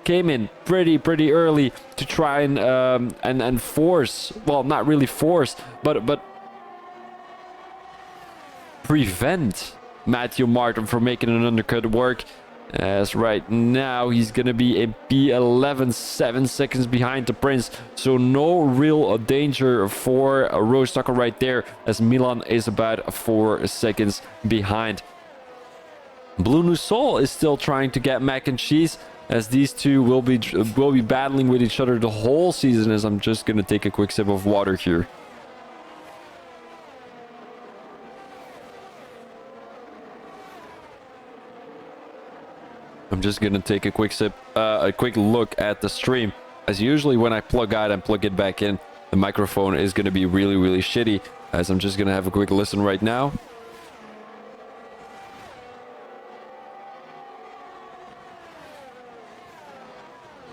came in pretty early to try and force, well, not really force, but prevent Matthew Martin from making an undercut work. As right now he's gonna be a P11, 7 seconds behind the Prince, so no real danger for Rostocker right there, as Milan is about 4 seconds behind. Blue New Soul is still trying to get Mac and Cheese, as these two will be battling with each other the whole season. As I'm just gonna take a quick sip of water here. I'm just gonna take a quick sip, a quick look at the stream. As usually when I plug out and plug it back in, the microphone is gonna be really shitty. As I'm just gonna have a quick listen right now.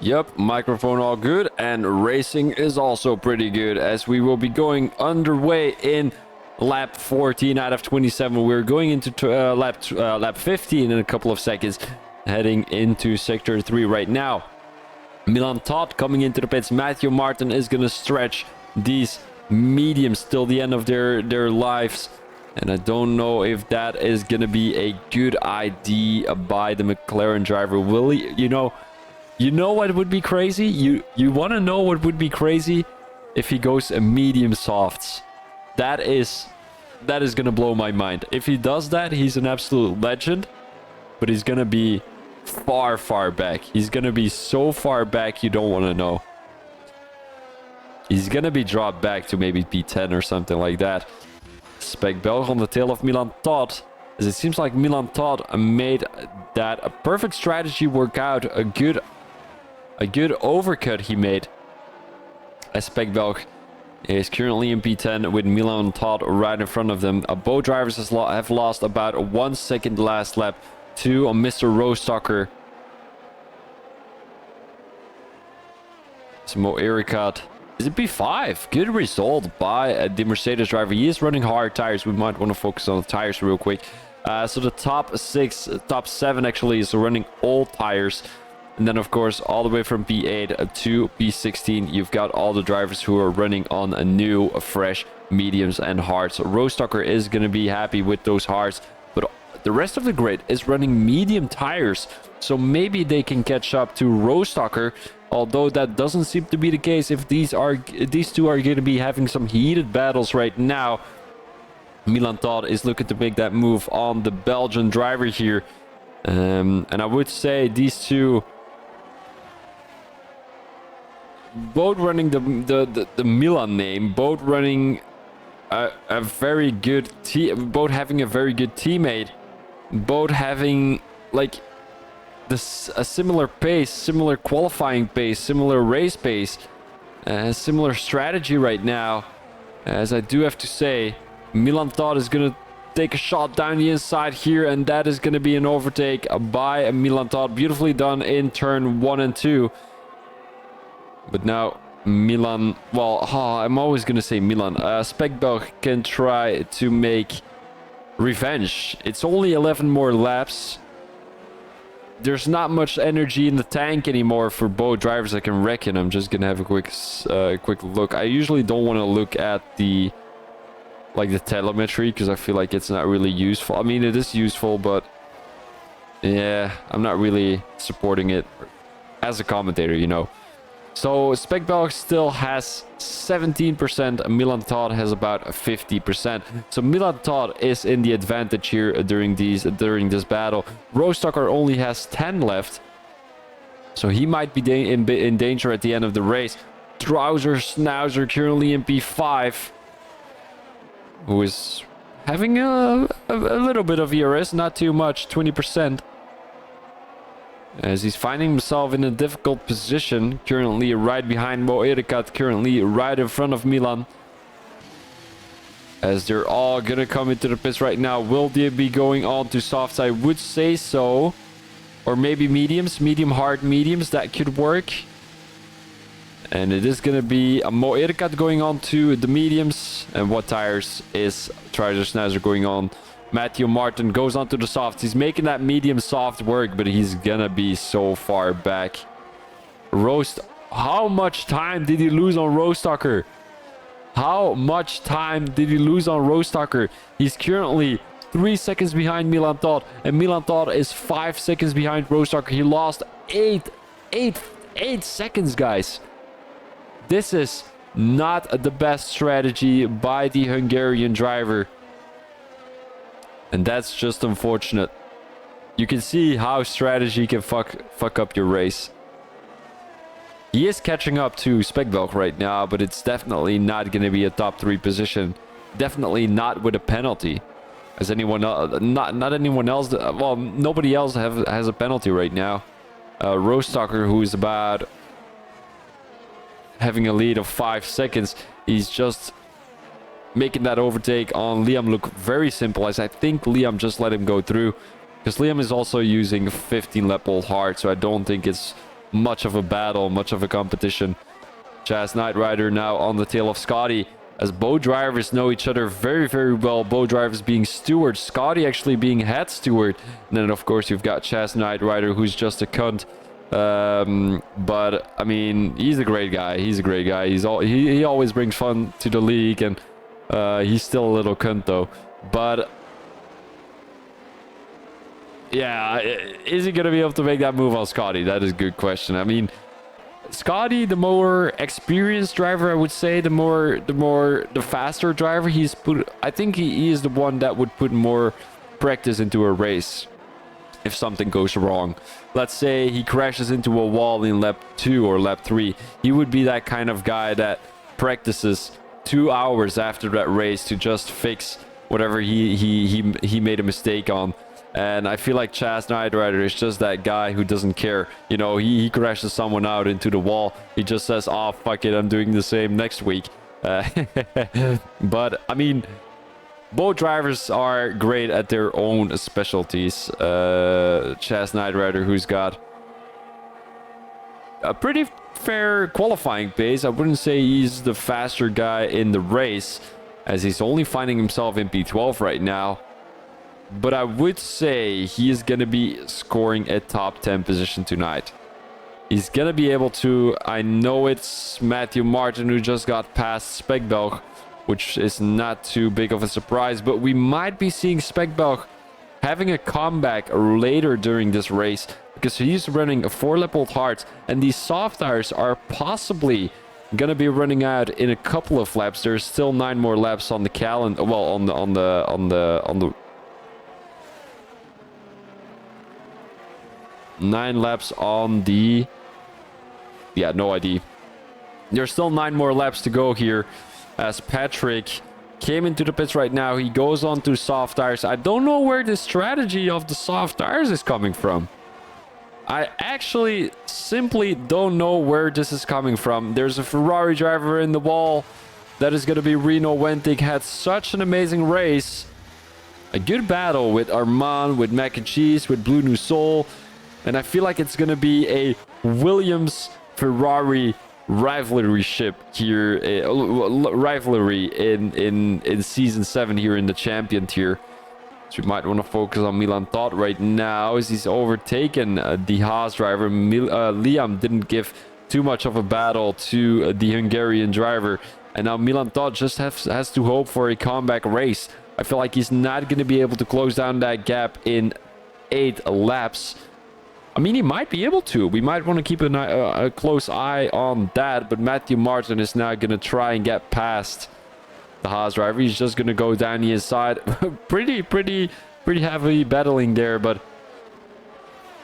Yep, microphone all good, and racing is also pretty good, as we will be going underway in lap 14 out of 27. We're going into lap 15 in a couple of seconds, heading into sector 3 right now. Milan Todd coming into the pits. Matthew Martin is going to stretch these mediums till the end of their lives, and I don't know if that is going to be a good idea by the McLaren driver. Will he, you know what would be crazy? You want to know what would be crazy? If he goes a medium softs. That is going to blow my mind. If he does that, he's an absolute legend, but he's going to be far back. He's gonna be so far back you don't want to know. He's gonna be dropped back to maybe P10 or something like that. Spec Belg on the tail of Milan Todd, as it seems like Milan Todd made that a perfect strategy work out. A good overcut he made. As Spec Belg is currently in P10 with Milan Todd right in front of them. Both drivers have lost about 1 second last lap to Mr. Rostocker. Smo Erikat is it P5? Good result by the Mercedes driver. He is running hard tires. We might want to focus on the tires real quick. So the top 7 actually is running old tires. And then, of course, all the way from P8 to P16, you've got all the drivers who are running on a new, fresh mediums and hards. Rostocker is going to be happy with those hards, but the rest of the grid is running medium tires, so maybe they can catch up to Rostocker, although that doesn't seem to be the case if these two are going to be having some heated battles right now. Milan Todd is looking to make that move on the Belgian driver here, and I would say these two, both running the Milan name, both running a very good team, both having a very good teammate, both having like a similar pace, similar qualifying pace, similar race pace, similar strategy right now. As I do have to say, Milan Todd is gonna take a shot down the inside here, and that is gonna be an overtake by Milan Todd. Beautifully done in turn 1 and 2. But now Milan, well, I'm always gonna say Milan. Spekbelg can try to make revenge. It's only 11 more laps. There's not much energy in the tank anymore for both drivers, I can reckon. I'm just gonna have a quick look. I usually don't want to look at the telemetry, because I feel like it's not really useful. I mean, it is useful, but yeah, I'm not really supporting it as a commentator, you know. So Spekbelg still has 17%, Milan Todd has about 50%. So Milan Todd is in the advantage here during this battle. Rostocker only has 10 left, so he might be in danger at the end of the race. Trouser Schnauzer currently in P5, who is having a little bit of ERS, not too much, 20%. As he's finding himself in a difficult position, currently right behind Mo Erikat, currently right in front of Milan. As they're all gonna come into the pits right now. Will they be going on to softs? I would say so. Or maybe mediums, hard mediums, that could work. And it is gonna be a Mo Erikat going on to the mediums. And what tires is Trader Snazzer going on? Matthew Martin goes on to the softs. He's making that medium soft work, but he's gonna be so far back. Roast, how much time did he lose on Rostocker? How much time did he lose on Rostocker? He's currently 3 seconds behind Milan Todd, and Milan Todd is 5 seconds behind Rostocker. He lost 8 seconds, guys. This is not the best strategy by the Hungarian driver. And that's just unfortunate. You can see how strategy can fuck up your race. He is catching up to Spekbelg right now, but it's definitely not going to be a top 3 position. Definitely not with a penalty. As anyone else, not anyone else, well, nobody else has a penalty right now. Rostocker, who is about having a lead of 5 seconds, he's just making that overtake on Liam look very simple, as I think Liam just let him go through. Because Liam is also using 15 lap old hard, so I don't think it's much of a battle, much of a competition. Chaz Knight Rider now on the tail of Scotty, as both drivers know each other very, very well. Both drivers being stewards, Scotty actually being head steward. And then, of course, you've got Chaz Knight Rider, who's just a cunt. But, I mean, he's a great guy. He's a great guy. He always brings fun to the league, and he's still a little cunt, though. But yeah, is he going to be able to make that move on Scotty? That is a good question. I mean, Scotty, the more experienced driver, I would say, the faster driver. I think he is the one that would put more practice into a race if something goes wrong. Let's say he crashes into a wall in lap 2 or lap 3. He would be that kind of guy that practices 2 hours after that race to just fix whatever he made a mistake on. And I feel like Chaz Knight Rider is just that guy who doesn't care. You know, he crashes someone out into the wall. He just says, oh, fuck it, I'm doing the same next week. But, I mean, both drivers are great at their own specialties. Chaz Knight Rider, who's got a pretty fair qualifying pace. I wouldn't say he's the faster guy in the race, as he's only finding himself in P12 right now. But I would say he is going to be scoring a top 10 position tonight. He's going to be able to... I know it's Matthew Martin who just got past Spekbelg, which is not too big of a surprise. But we might be seeing Spekbelg having a comeback later during this race, because he's running a 4-lap old hards, and these soft tires are possibly going to be running out in a couple of laps. There's still 9 more laps on the calendar. Well, on the 9 laps on the... Yeah, no ID. There's still 9 more laps to go here, as Patrick came into the pits right now. He goes on to soft tires. I don't know where the strategy of the soft tires is coming from. I actually simply don't know where this is coming from. There's a Ferrari driver in the wall. That is going to be Reno Wentig. Had such an amazing race. A good battle with Armand, with Mac and Cheese, with Blue New Soul. And I feel like it's going to be a Williams-Ferrari rivalry ship here. Rivalry in Season 7 here in the Champion tier. So we might want to focus on Milan Todd right now, as he's overtaken the Haas driver. Liam didn't give too much of a battle to the Hungarian driver. And now Milan Todd just has to hope for a comeback race. I feel like he's not going to be able to close down that gap in 8 laps. I mean, he might be able to. We might want to keep a close eye on that. But Matthew Martin is now going to try and get past the Haas driver. He's just going to go down the inside. pretty heavy battling there. But,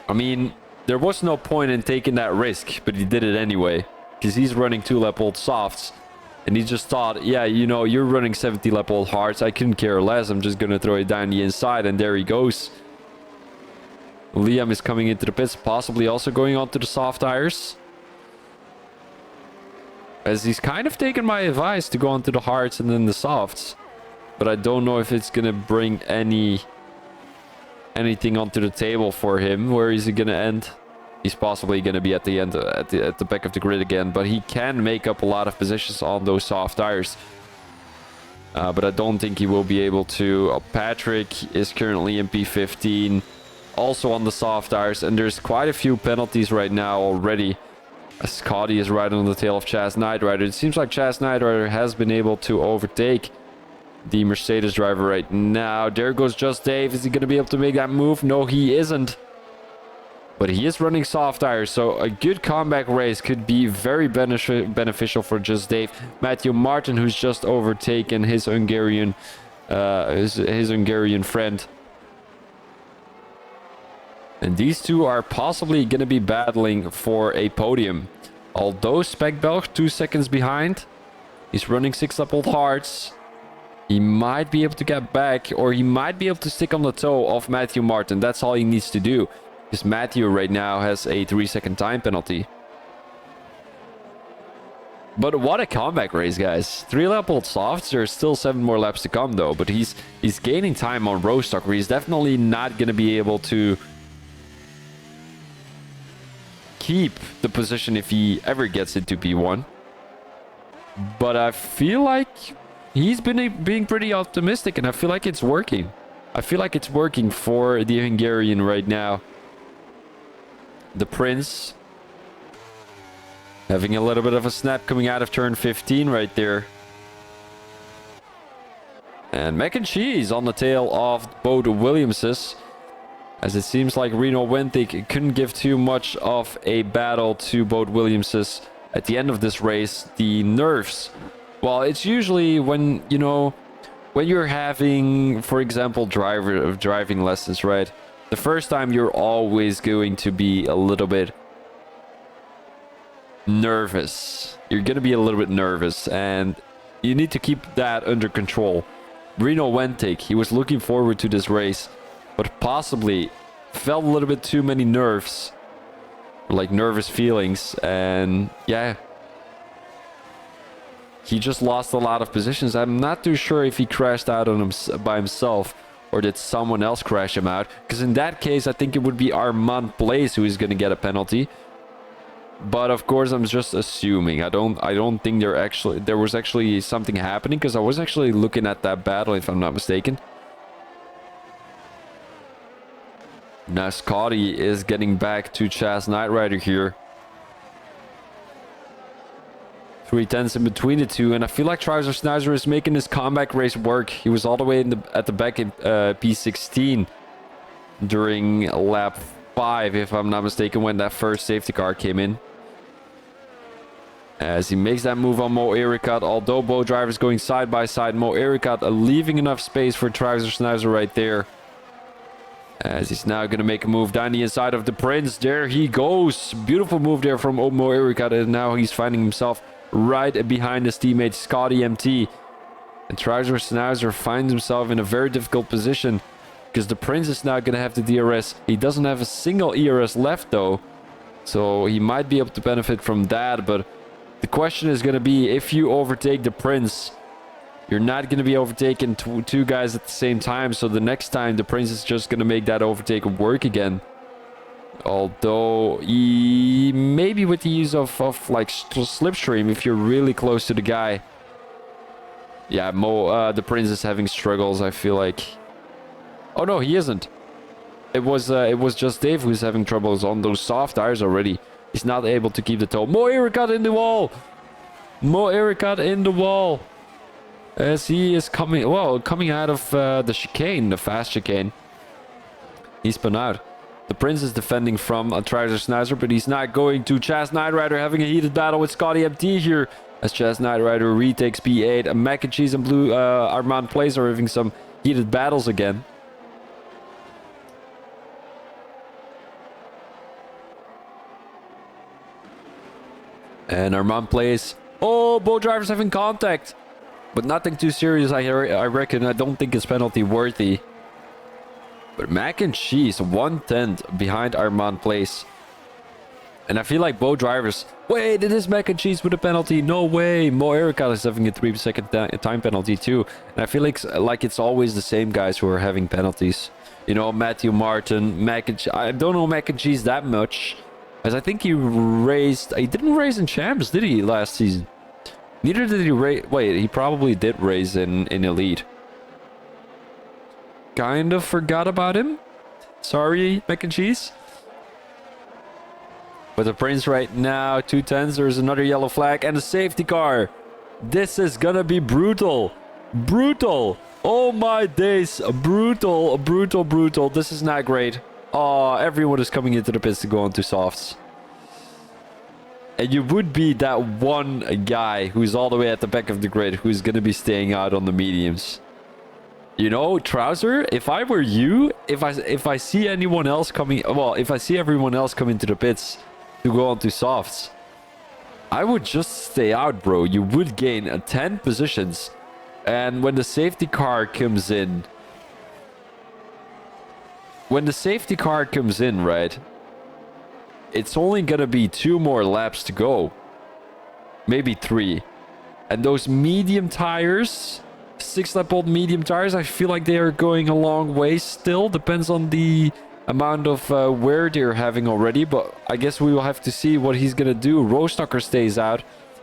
I mean, there was no point in taking that risk. But he did it anyway, because he's running 2-lap old softs. And he just thought, yeah, you know, you're running 70 lap old hards. I couldn't care less. I'm just going to throw it down the inside. And there he goes. Liam is coming into the pits, possibly also going on to the soft tires. As he's kind of taken my advice to go onto the hards and then the softs. But I don't know if it's going to bring anything onto the table for him. Where is he going to end? He's possibly going to be at the end, at the back of the grid again. But he can make up a lot of positions on those soft tires. But I don't think he will be able to. Patrick is currently in P15. Also on the soft tires. And there's quite a few penalties right now already. Scotty is right on the tail of Chaz Knight Rider. It seems like Chaz Knight Rider has been able to overtake the Mercedes driver right now. There goes Just Dave. Is he going to be able to make that move? No, he isn't. But he is running soft tires, so a good comeback race could be very beneficial for Just Dave. Matthew Martin, who's just overtaken his Hungarian, his Hungarian friend. And these two are possibly going to be battling for a podium. Although Speckbelg 2 seconds behind. He's running 6 lap old hards. He might be able to get back, or he might be able to stick on the toe of Matthew Martin. That's all he needs to do. Because Matthew right now has a 3-second time penalty. But what a comeback race, guys. 3 lap old softs. There's still 7 more laps to come though. But he's gaining time on road stock, where he's definitely not going to be able to keep the position if he ever gets into P1. But I feel like he's been being pretty optimistic, and I feel like it's working. I feel like it's working for the Hungarian right now. The Prince having a little bit of a snap coming out of turn 15 right there. And Mac and Cheese on the tail of both Williamses. As it seems like Reno Wentig couldn't give too much of a battle to both Williamses at the end of this race. The nerves. Well, it's usually when, you know, when you're having, for example, driving lessons, right? The first time you're always going to be a little bit nervous. You're going to be a little bit nervous, and you need to keep that under control. Reno Wentig, he was looking forward to this race, but possibly felt a little bit too many nerves, like nervous feelings, and yeah, he just lost a lot of positions. I'm not too sure if he crashed out on by himself, or did someone else crash him out, because in that case I think it would be Armand Blaze who is going to get a penalty. But of course I'm just assuming. I don't think there was actually something happening, because I was actually looking at that battle, if I'm not mistaken. Now Scotty is getting back to Chaz Knight Rider here. 3/10 in between the two, and I feel like Trouser Schnauzer is making this comeback race work. He was all the way at the back in P16 during lap 5, if I'm not mistaken, when that first safety car came in. As he makes that move on Mo Ericat, although both drivers going side by side, Mo Ericat leaving enough space for Trouser Schnauzer right there. As he's now going to make a move down the inside of the Prince. There he goes. Beautiful move there from Mo Ericat, and now he's finding himself right behind his teammate Scotty MT. And Trouser Schnauzer finds himself in a very difficult position, because the Prince is now going to have the DRS. He doesn't have a single ERS left though, so he might be able to benefit from that. But the question is going to be, if you overtake the Prince, you're not going to be overtaking two guys at the same time. So the next time, the Prince is just going to make that overtake work again. Although, maybe with the use of like slipstream, if you're really close to the guy. Yeah, the Prince is having struggles, I feel like. Oh no, he isn't. It was just Dave who's having troubles on those soft tires already. He's not able to keep the toe. Mo Ericat in the wall. Mo Ericat in the wall. As he is coming out of the chicane, the fast chicane. He's spun out. The Prince is defending from Trouser Schnauzer, but he's not going to. Chaz Knight Rider having a heated battle with Scotty MT here. As Chaz Knight Rider retakes P8. Mac and Cheese and Blue Armand Place are having some heated battles again. And Armand Place Oh, both drivers having contact. But nothing too serious, I reckon. I don't think it's penalty worthy. But mac and cheese, 1/10 behind Armand Place. And I feel like both drivers... Wait, it is mac and cheese with a penalty. No way. Mo Erica is having a 3-second time penalty too. And I feel like it's always the same guys who are having penalties. You know, Matthew Martin, mac and cheese. I don't know mac and cheese that much. As I think he raced... He didn't race in champs, did he, last season? Neither did he race... Wait, he probably did race in Elite. Kind of forgot about him. Sorry, mac and cheese. But the Prince right now, 210s. There's another yellow flag and a safety car. This is gonna be brutal. Brutal. Oh my days. Brutal, brutal, brutal. This is not great. Oh, everyone is coming into the pits to go onto softs. And you would be that one guy who's all the way at the back of the grid who's going to be staying out on the mediums. You know, Trouser, if I were you, if I see anyone else coming... Well, if I see everyone else come into the pits to go onto softs, I would just stay out, bro. You would gain 10 positions. And when the safety car comes in... When the safety car comes in, right... It's only gonna be 2 more laps to go. Maybe 3. And those medium tires, 6-lap-old medium tires, I feel like they are going a long way still. Depends on the amount of wear they're having already. But I guess we will have to see what he's gonna do. Rostocker stays out.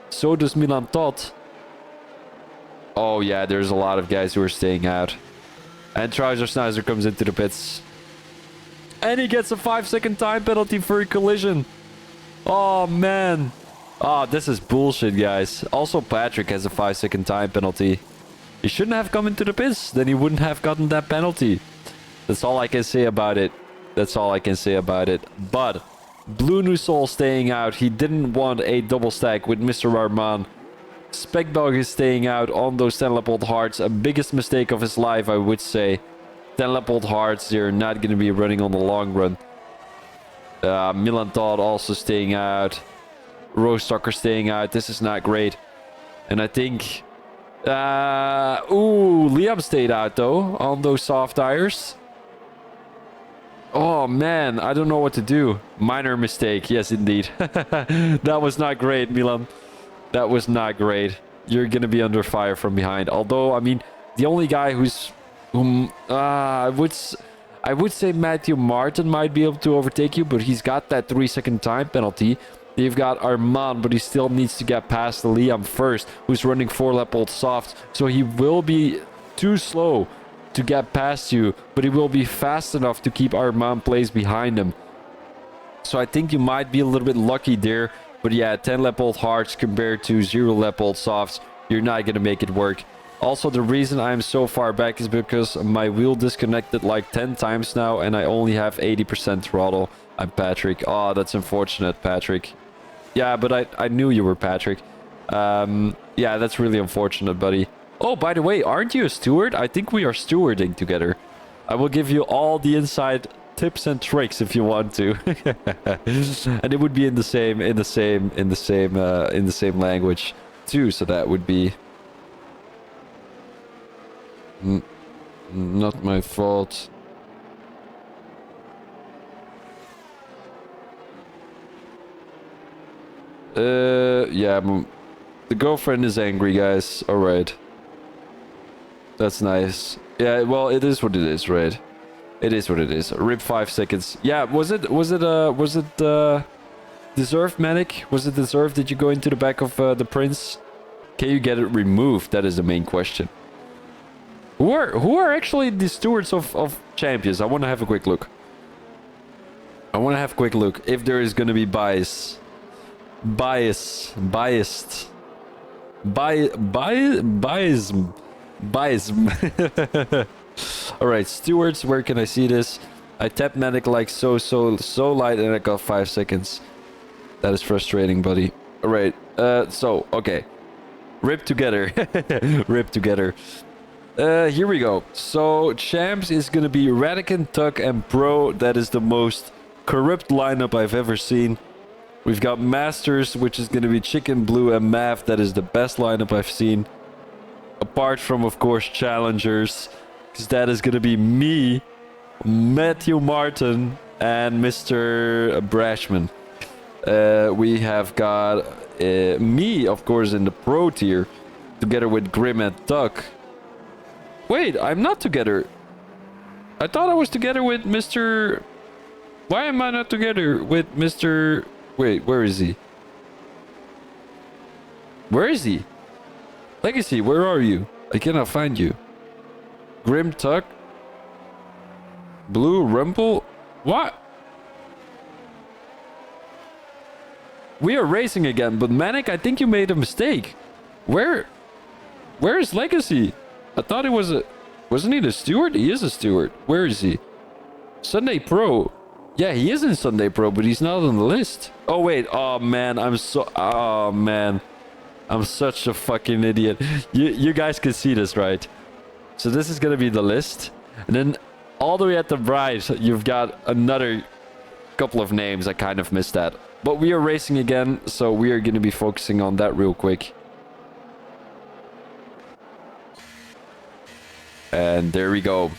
So does Milan Todt. Oh yeah, there's a lot of guys who are staying out. And Trouser Snizer comes into the pits. And he gets a 5-second time penalty for a collision. Oh, man. Oh, this is bullshit, guys. Also, Patrick has a 5-second time penalty. He shouldn't have come into the pits. Then he wouldn't have gotten that penalty. That's all I can say about it. That's all I can say about it. But Blue New Soul staying out. He didn't want a double stack with Mr. Arman. Speckdog is staying out on those 10-lap-old hearts. A biggest mistake of his life, I would say. 10-lap-old hearts, they're not going to be running on the long run. Milan Todd also staying out. Rostocker staying out. This is not great. And I think... Liam stayed out, though, on those soft tires. Oh, man, I don't know what to do. Minor mistake. Yes, indeed. That was not great, Milan. That was not great. You're going to be under fire from behind. Although, I mean, the only guy who's... I would say Matthew Martin might be able to overtake you, but he's got that 3-second time penalty. You've got Armand, but he still needs to get past Liam first, who's running 4-lap-old soft. So he will be too slow to get past you, but he will be fast enough to keep Armand Place behind him. So I think you might be a little bit lucky there. But yeah, 10-lap-old hards compared to 0-lap-old softs, you're not going to make it work. Also, the reason I'm so far back is because my wheel disconnected like 10 times now and I only have 80% throttle. I'm Patrick. Oh, that's unfortunate, Patrick. Yeah, but I knew you were Patrick. Yeah, that's really unfortunate, buddy. Oh, by the way, aren't you a steward? I think we are stewarding together. I will give you all the inside tips and tricks if you want to. And it would be in the same language too, so that would be... Not my fault. Yeah, the girlfriend is angry, guys. All right. That's nice. Yeah, well, it is what it is, right? It is what it is. Rip 5 seconds. Yeah, was it deserved, Manic? Was it deserved? Did you go into the back of the Prince? Can you get it removed? That is the main question. Who are actually the stewards of champions? I want to have a quick look. If there is going to be biased. Alright, stewards, where can I see this? I tapped medic like so light and I got 5 seconds. That is frustrating, buddy. Alright, okay. Rip together. Rip together. Here we go. So, champs is gonna be Radican, Tuck, and Pro. That is the most corrupt lineup I've ever seen. We've got Masters, which is going to be Chicken, Blue, and Mav. That is the best lineup I've seen. Apart from, of course, Challengers. Because that is going to be me, Matthew Martin, and Mr. Brashman. We have got me, of course, in the Pro tier. Together with Grim and Tuck. Wait, I'm not together. I thought I was together with Mr... Why am I not together with Mr... Wait, where is he? Where is he? Legacy, where are you? I cannot find you. Grim Tuck? Blue Rumble? What? We are racing again, but Manic, I think you made a mistake. Where is Legacy? I thought he was a... Wasn't he the steward? He is a steward. Where is he? Sunday Pro. Yeah, he is in Sunday Pro, but he's not on the list. Oh, wait. Oh, man. Oh, man. I'm such a fucking idiot. You guys can see this, right? So this is going to be the list. And then all the way at the right, you've got another couple of names. I kind of missed that. But we are racing again, so we are going to be focusing on that real quick. And there we go.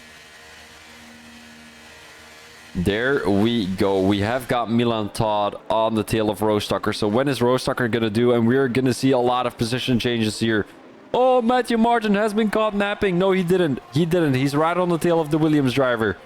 There we go. We have got Milan Todd on the tail of Rostocker. So when is Rostocker going to do? And we're going to see a lot of position changes here. Oh, Matthew Martin has been caught napping. No, he didn't. He didn't. He's right on the tail of the Williams driver.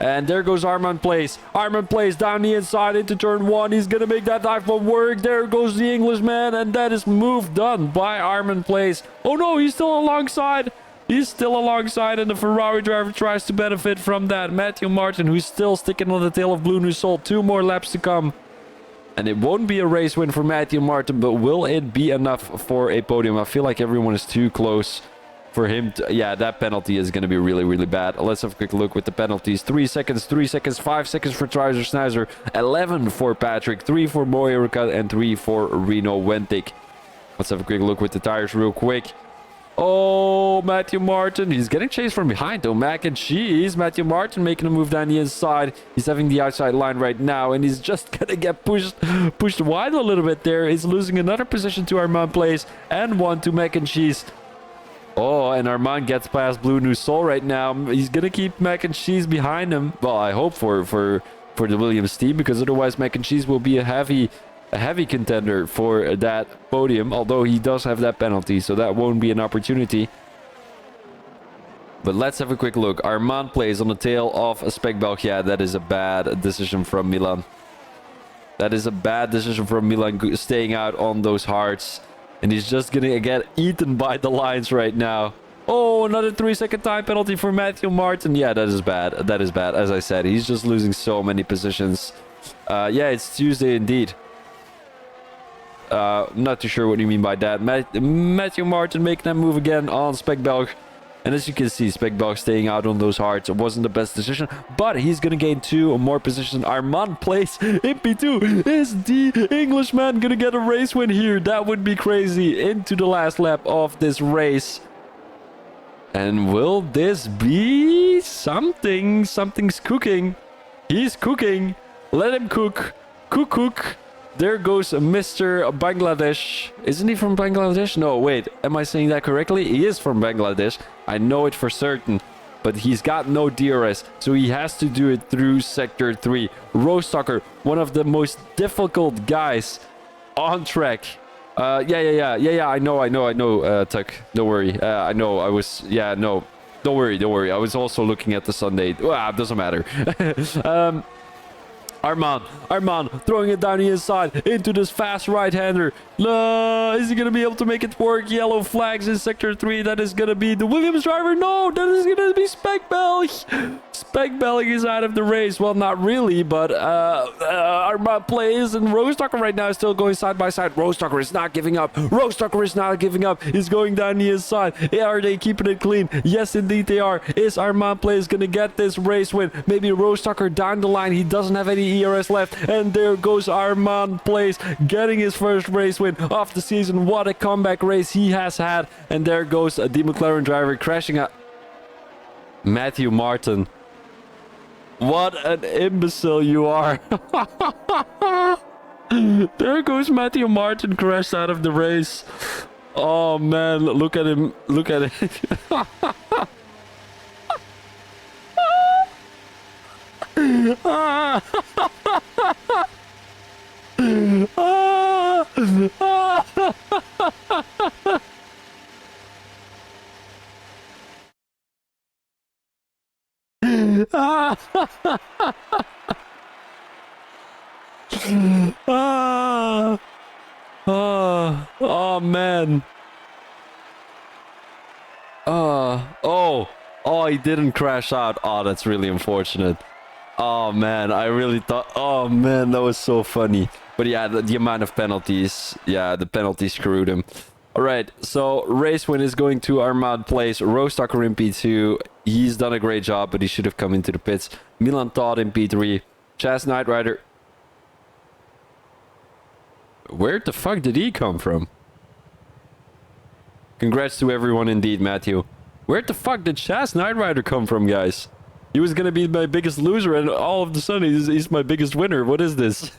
And there goes Armand Place. Armand Place down the inside into turn 1. He's going to make that dive one work. There goes the Englishman. And that is move done by Armand Place. Oh, no, he's still alongside. He's still alongside, and the Ferrari driver tries to benefit from that. Matthew Martin, who's still sticking on the tail of Blue New Soul. 2 more laps to come. And it won't be a race win for Matthew Martin, but will it be enough for a podium? I feel like everyone is too close for him to... Yeah, that penalty is going to be really, really bad. Let's have a quick look with the penalties. 3 seconds, 3 seconds, 5 seconds for Trizer Snizer, 11 for Patrick, 3 for Moirica, and 3 for Reno Wentic. Let's have a quick look with the tires real quick. Oh, Matthew Martin. He's getting chased from behind, though. Mac and cheese. Matthew Martin making a move down the inside. He's having the outside line right now, and he's just going to get pushed wide a little bit there. He's losing another position to Armand Place and one to Mac and cheese. Oh, and Armand gets past Blue New Soul right now. He's going to keep Mac and cheese behind him. Well, I hope for the Williams team, because otherwise Mac and cheese will be a heavy contender for that podium, although he does have that penalty, so that won't be an opportunity. But let's have a quick look. Armand Place on the tail of Spekbelg. Yeah, that is a bad decision from Milan. That is a bad decision from Milan, staying out on those hards. And he's just gonna get eaten by the lines right now. Oh, another 3-second time penalty for Matthew Martin. Yeah, that is bad. That is bad. As I said, he's just losing so many positions. Yeah, it's Tuesday indeed. Not too sure what you mean by that. Matthew Martin making that move again on Spekbelg. And as you can see, Spekbelg staying out on those hards. It wasn't the best decision, but he's going to gain 2 more positions. Armand Place in P2. Is the Englishman going to get a race win here? That would be crazy. Into the last lap of this race. And will this be something? Something's cooking. He's cooking. Let him cook. Cook. There goes Mr. Bangladesh. Isn't he from Bangladesh? No, wait. Am I saying that correctly? He is from Bangladesh. I know it for certain. But he's got no DRS, so he has to do it through Sector 3. Rostocker, one of the most difficult guys on track. Yeah, I know, Tuck. Don't worry. I know, I was... Yeah, no. Don't worry. I was also looking at the Sunday. Well, it doesn't matter. Armand throwing it down the inside into this fast right-hander. Is he going to be able to make it work? Yellow flags in Sector 3. That is going to be the Williams driver. No, that is going to be Spekbelg. Spekbelg is out of the race. Well, not really, but Armand Plays and Rostocker right now is still going side by side. Rostocker is not giving up. He's going down the inside. Are they keeping it clean? Yes, indeed they are. Is Armand Plays going to get this race win? Maybe Rostocker down the line. He doesn't have any ERS left, and there goes Armand Place getting his first race win of the season. What a comeback race he has had. And there goes the McLaren driver crashing out. Matthew Martin, what an imbecile you are. There goes Matthew Martin, crashed out of the race. Oh man, look at him. Look at it. Oh man. Oh, he didn't crash out. Oh, that's really unfortunate. Oh man, I really thought. Oh man, that was so funny. But yeah, the amount of penalties. Yeah, the penalties screwed him. All right, so race win is going to Armand Place. Rostocker in P2. He's done a great job, but he should have come into the pits. Milan Todd in P3. Chaz Knight Rider. Where the fuck did he come from? Congrats to everyone indeed, Matthew. Where the fuck did Chaz Knight Rider come from, guys? He was gonna be my biggest loser, and all of a sudden he's my biggest winner. What is this?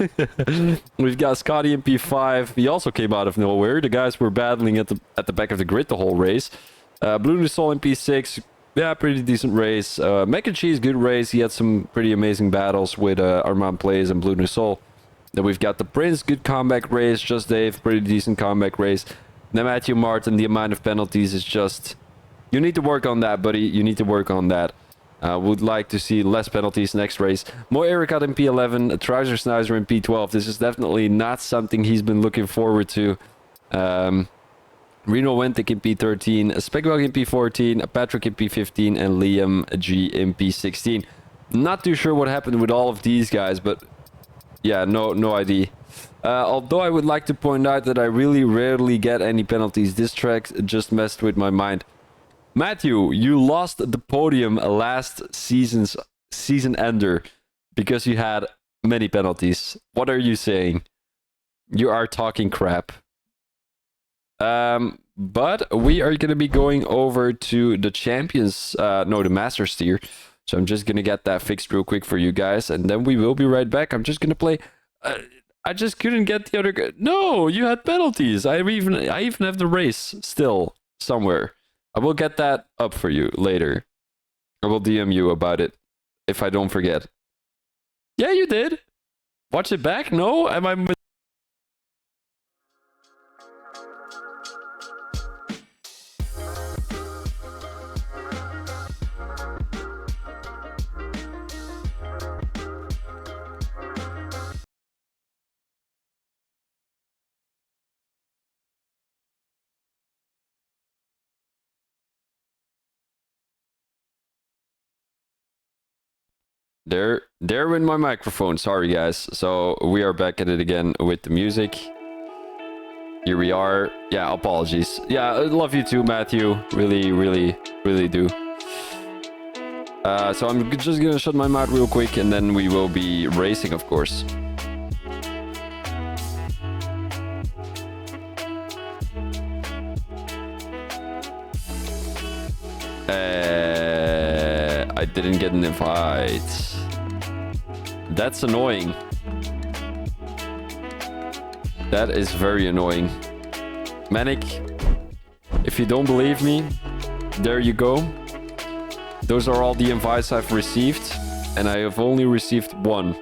We've got Scotty in P5. He also came out of nowhere. The guys were battling at the back of the grid the whole race. Blue Nusol in P6. Yeah, pretty decent race. Mac and Cheese, good race. He had some pretty amazing battles with Armand Plays and Blue Nusol. Then we've got the Prince, good comeback race. Just Dave, pretty decent comeback race. Then Matthew Martin, the amount of penalties is just... You need to work on that, buddy. You need to work on that. Would like to see less penalties next race. Mo Ericat in P11, Trouser Snizer in P12. This is definitely not something he's been looking forward to. Reno Wentic in P13, Speckwell in P14, Patrick in P15, and Liam G in P16. Not too sure what happened with all of these guys, but yeah, no idea. Although I would like to point out that I really rarely get any penalties. This track just messed with my mind. Matthew, you lost the podium last season's season ender because you had many penalties. What are you saying? You are talking crap. But we are going to be going over to the champions, no, the Masters tier. So I'm just going to get that fixed real quick for you guys, and then we will be right back. I'm just going to play... I just couldn't get the other... No, you had penalties. I even have the race still somewhere. I will get that up for you later. I will DM you about it if I don't forget. Yeah, you did. Watch it back? No? Am I... There went my microphone. Sorry, guys. So we are back at it again with the music. Here we are. Yeah, apologies. Yeah, I love you too, Matthew. Really do. So I'm just gonna shut my mouth real quick, and then we will be racing, of course. I didn't get an invite. That's annoying. That is very annoying. Manic, if you don't believe me, there you go. Those are all the invites I've received, and I have only received one.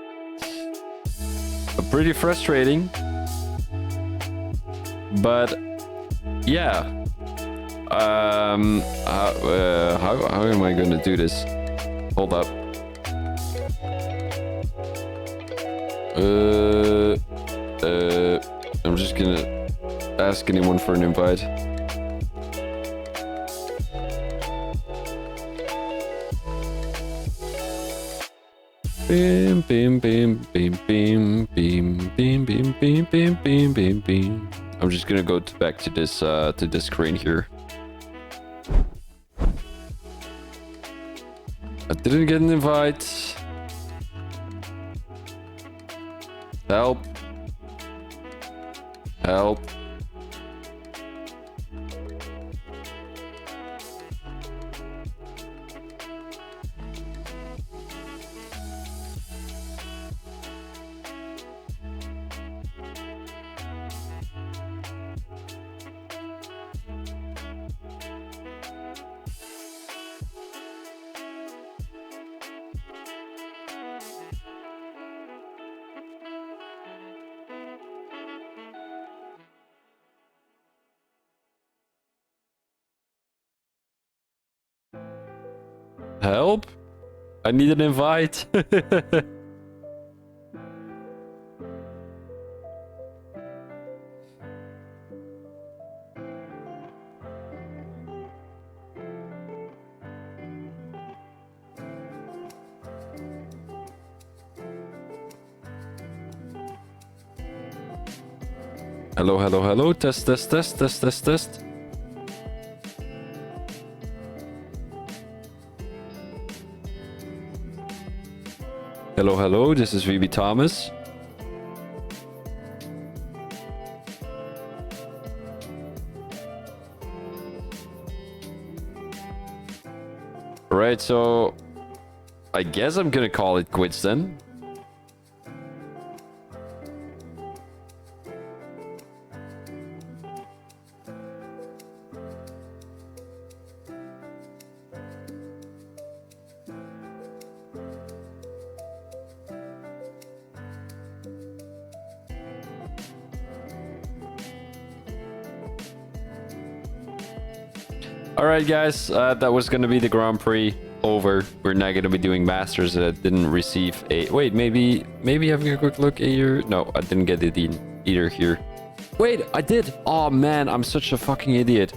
Pretty frustrating. But yeah. How am I gonna do this? Hold up. I'm just gonna ask anyone for an invite. Bim bim bim bim bim bim bim bim bim bim bim bim bim. I'm just gonna go back to this screen here. I didn't get an invite. Help. Help. Help? I need an invite. Hello, hello, hello. Test, test, test, test, test, test. Hello, hello. This is VB Thomas. Alright, so I guess I'm gonna call it quits then. Alright guys, that was gonna be the Grand Prix. Over. We're not gonna be doing Masters. Didn't receive a... Wait, maybe having a quick look at your... No, I didn't get it either here. Wait, I did! Oh man, I'm such a fucking idiot.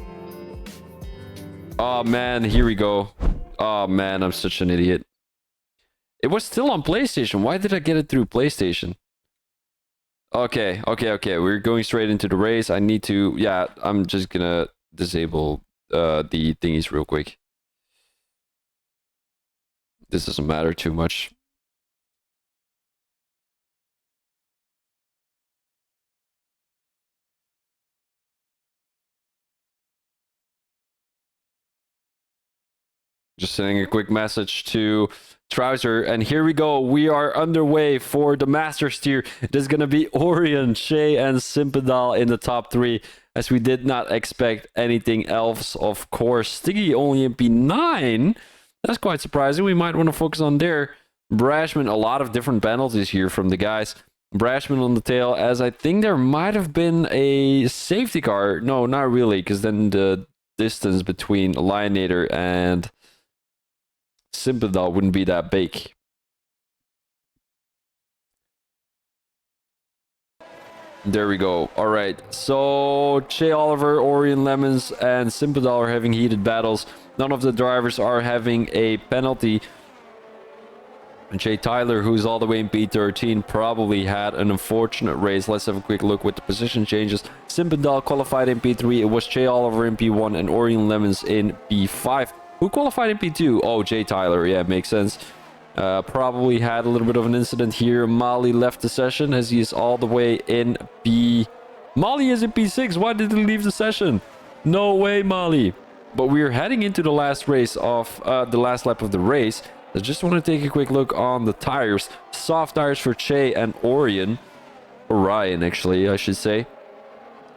Oh man, here we go. Oh man, I'm such an idiot. It was still on PlayStation. Why did I get it through PlayStation? Okay. We're going straight into the race. I need to... Yeah, I'm just gonna disable the thingies real quick. This doesn't matter too much. Just sending a quick message to Trouser, and here we go. We are underway for the Masters tier. There's gonna be Orion, Shay, and Simpedal in the top 3, as we did not expect anything else. Of course, Stiggy only MP9. That's quite surprising. We might want to focus on there. Brashman, a lot of different penalties here from the guys. Brashman on the tail, as I think there might have been a safety car. No, not really, because then the distance between Lionator and Simpedal wouldn't be that big. There we go. All right. So Che Oliver, Orion Lemons, and Simpedal are having heated battles. None of the drivers are having a penalty. And Jay Tyler, who's all the way in P13, probably had an unfortunate race. Let's have a quick look with the position changes. Simpedal qualified in P3. It was Che Oliver in P1 and Orion Lemons in P5. Who qualified in P2? Oh, Jay Tyler. Yeah, makes sense. Probably had a little bit of an incident here. Mali left the session as he is all the way in P... Mali is in P6. Why did he leave the session? No way, Mali. But we're heading into the last race of the last lap of the race. I just want to take a quick look on the tires. Soft tires for Che and Orion. Orion, actually, I should say.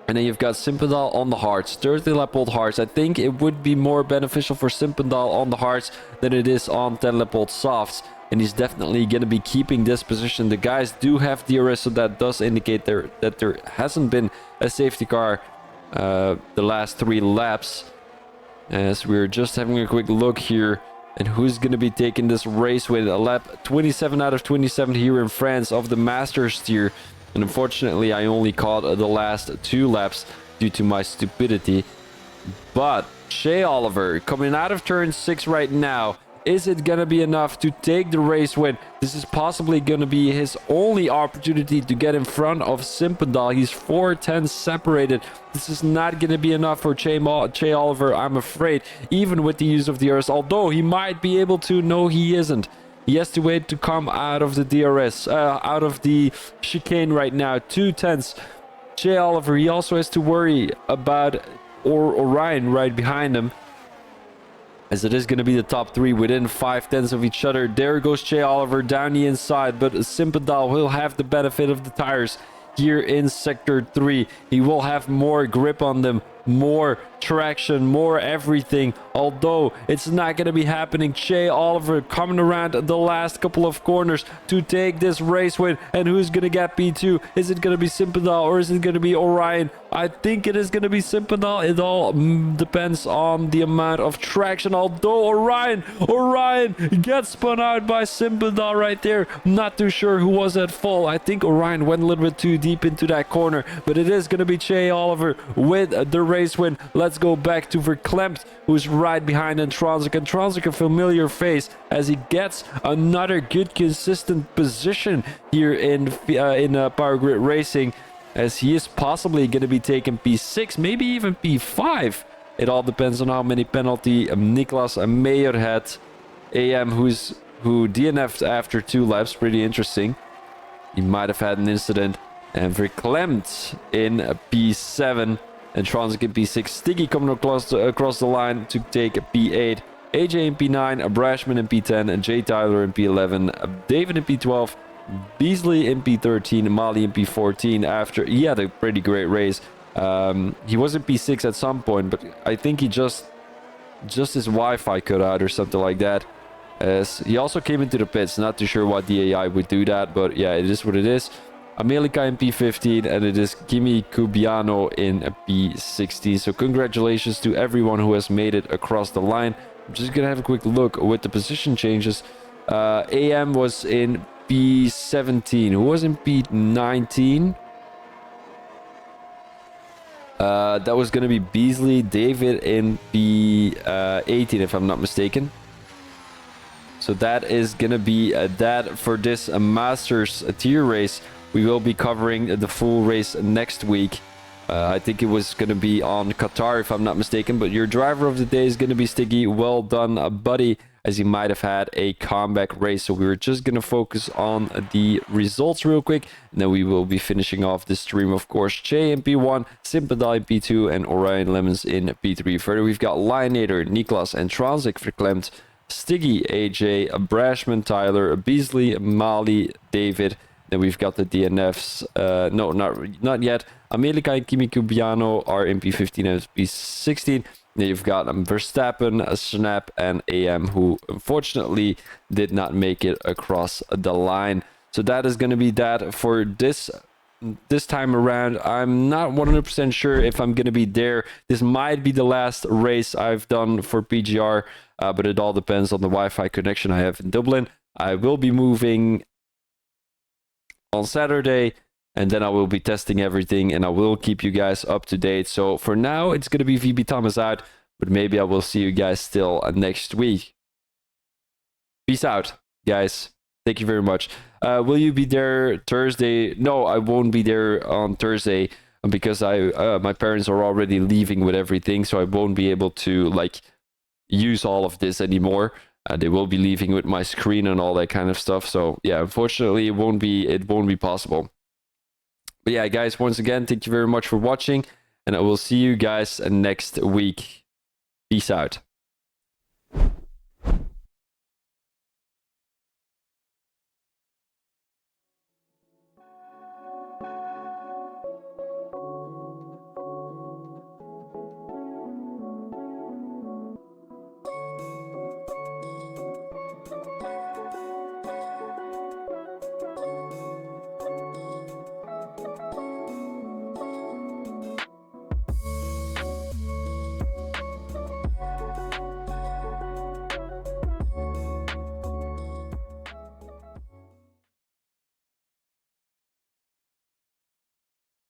And then you've got Simpedal on the hards, 30 lap old hards. I think it would be more beneficial for Simpedal on the hards than it is on 10 lap old softs. And he's definitely going to be keeping this position. The guys do have DRS, so that does indicate that there hasn't been a safety car the last 3 laps. As we're just having a quick look here. And who's going to be taking this race with a lap 27 out of 27 here in France of the Masters tier. And unfortunately, I only caught the last 2 laps due to my stupidity. But Shay Oliver coming out of turn 6 right now. Is it going to be enough to take the race win? This is possibly going to be his only opportunity to get in front of Simpedal. He's 4 tenths separated. This is not going to be enough for Che Oliver, I'm afraid, even with the use of DRS. Although he might be able to. No, he isn't. He has to wait to come out of the DRS, out of the chicane right now. 2 tenths. Che Oliver, he also has to worry about Orion right behind him, as it is going to be the top 3 within 5 tenths of each other. There goes Che Oliver down the inside, but Simpedal will have the benefit of the tires here in Sector 3. He will have more grip on them, more traction, more everything. Although it's not going to be happening. Che Oliver coming around the last couple of corners to take this race win. And who's going to get P2? Is it going to be Simpedal or is it going to be Orion? I think it is going to be Simpedal. It all depends on the amount of traction. Although Orion gets spun out by Simpedal right there. Not too sure who was at fault. I think Orion went a little bit too deep into that corner. But it is going to be Che Oliver with the race win. Let's go back to Verklempt, who's right behind Intronsic. Intronsic, a familiar face as he gets another good consistent position here in Power Grid Racing, as he is possibly going to be taking P6, maybe even P5. It all depends on how many penalty Niklas Meyer had. AM, who DNF'd after 2 laps, pretty interesting. He might have had an incident. And Verklempt in P7. And Transic in P6. Stiggy coming across the line to take P8. AJ in P9. Brashman in P10. And Jay Tyler in P11. David in P12. Beasley in P13. Mali in P14. After he had a pretty great race. He was in P6 at some point, but I think he just his Wi-Fi cut out or something like that. As he also came into the pits. Not too sure why the AI would do that, but yeah, it is what it is. Amelika in P15, and it is Kimi Cubiano in P16. So congratulations to everyone who has made it across the line. I'm just gonna have a quick look with the position changes. AM was in P17. Who was in P19? That was gonna be Beasley. David in P18, if I'm not mistaken. So that is gonna be that for this Masters tier race. We will be covering the full race next week. I think it was going to be on Qatar, if I'm not mistaken. But your driver of the day is going to be Stiggy. Well done, buddy, as he might have had a comeback race. So we were just going to focus on the results real quick. And then we will be finishing off this stream, of course. Che in P1, Simpedal in P2, and Orion Lemons in P3. Further, we've got Lionator, Niklas, and Transic Verklempt, Stiggy, AJ, Brashman, Tyler, Beasley, Mali, David. Then we've got the DNFs. No, not yet. Amelika and Kimi Cubiano are in P15 and P16. Then you've got Verstappen, Snap, and AM, who unfortunately did not make it across the line. So that is going to be that for this time around. I'm not 100% sure if I'm going to be there. This might be the last race I've done for PGR, but it all depends on the Wi-Fi connection I have in Dublin. I will be moving on Saturday, and then I will be testing everything, and I will keep you guys up to date. So for now, it's going to be VB Thomas out, but maybe I will see you guys still next week. Peace out, guys. Thank you very much. Will you be there Thursday? No, I won't be there on Thursday because my parents are already leaving with everything, so I won't be able to like use all of this anymore. They will be leaving with my screen and all that kind of stuff. So yeah, unfortunately, it won't be possible. But yeah, guys, once again, thank you very much for watching, and I will see you guys next week. Peace out.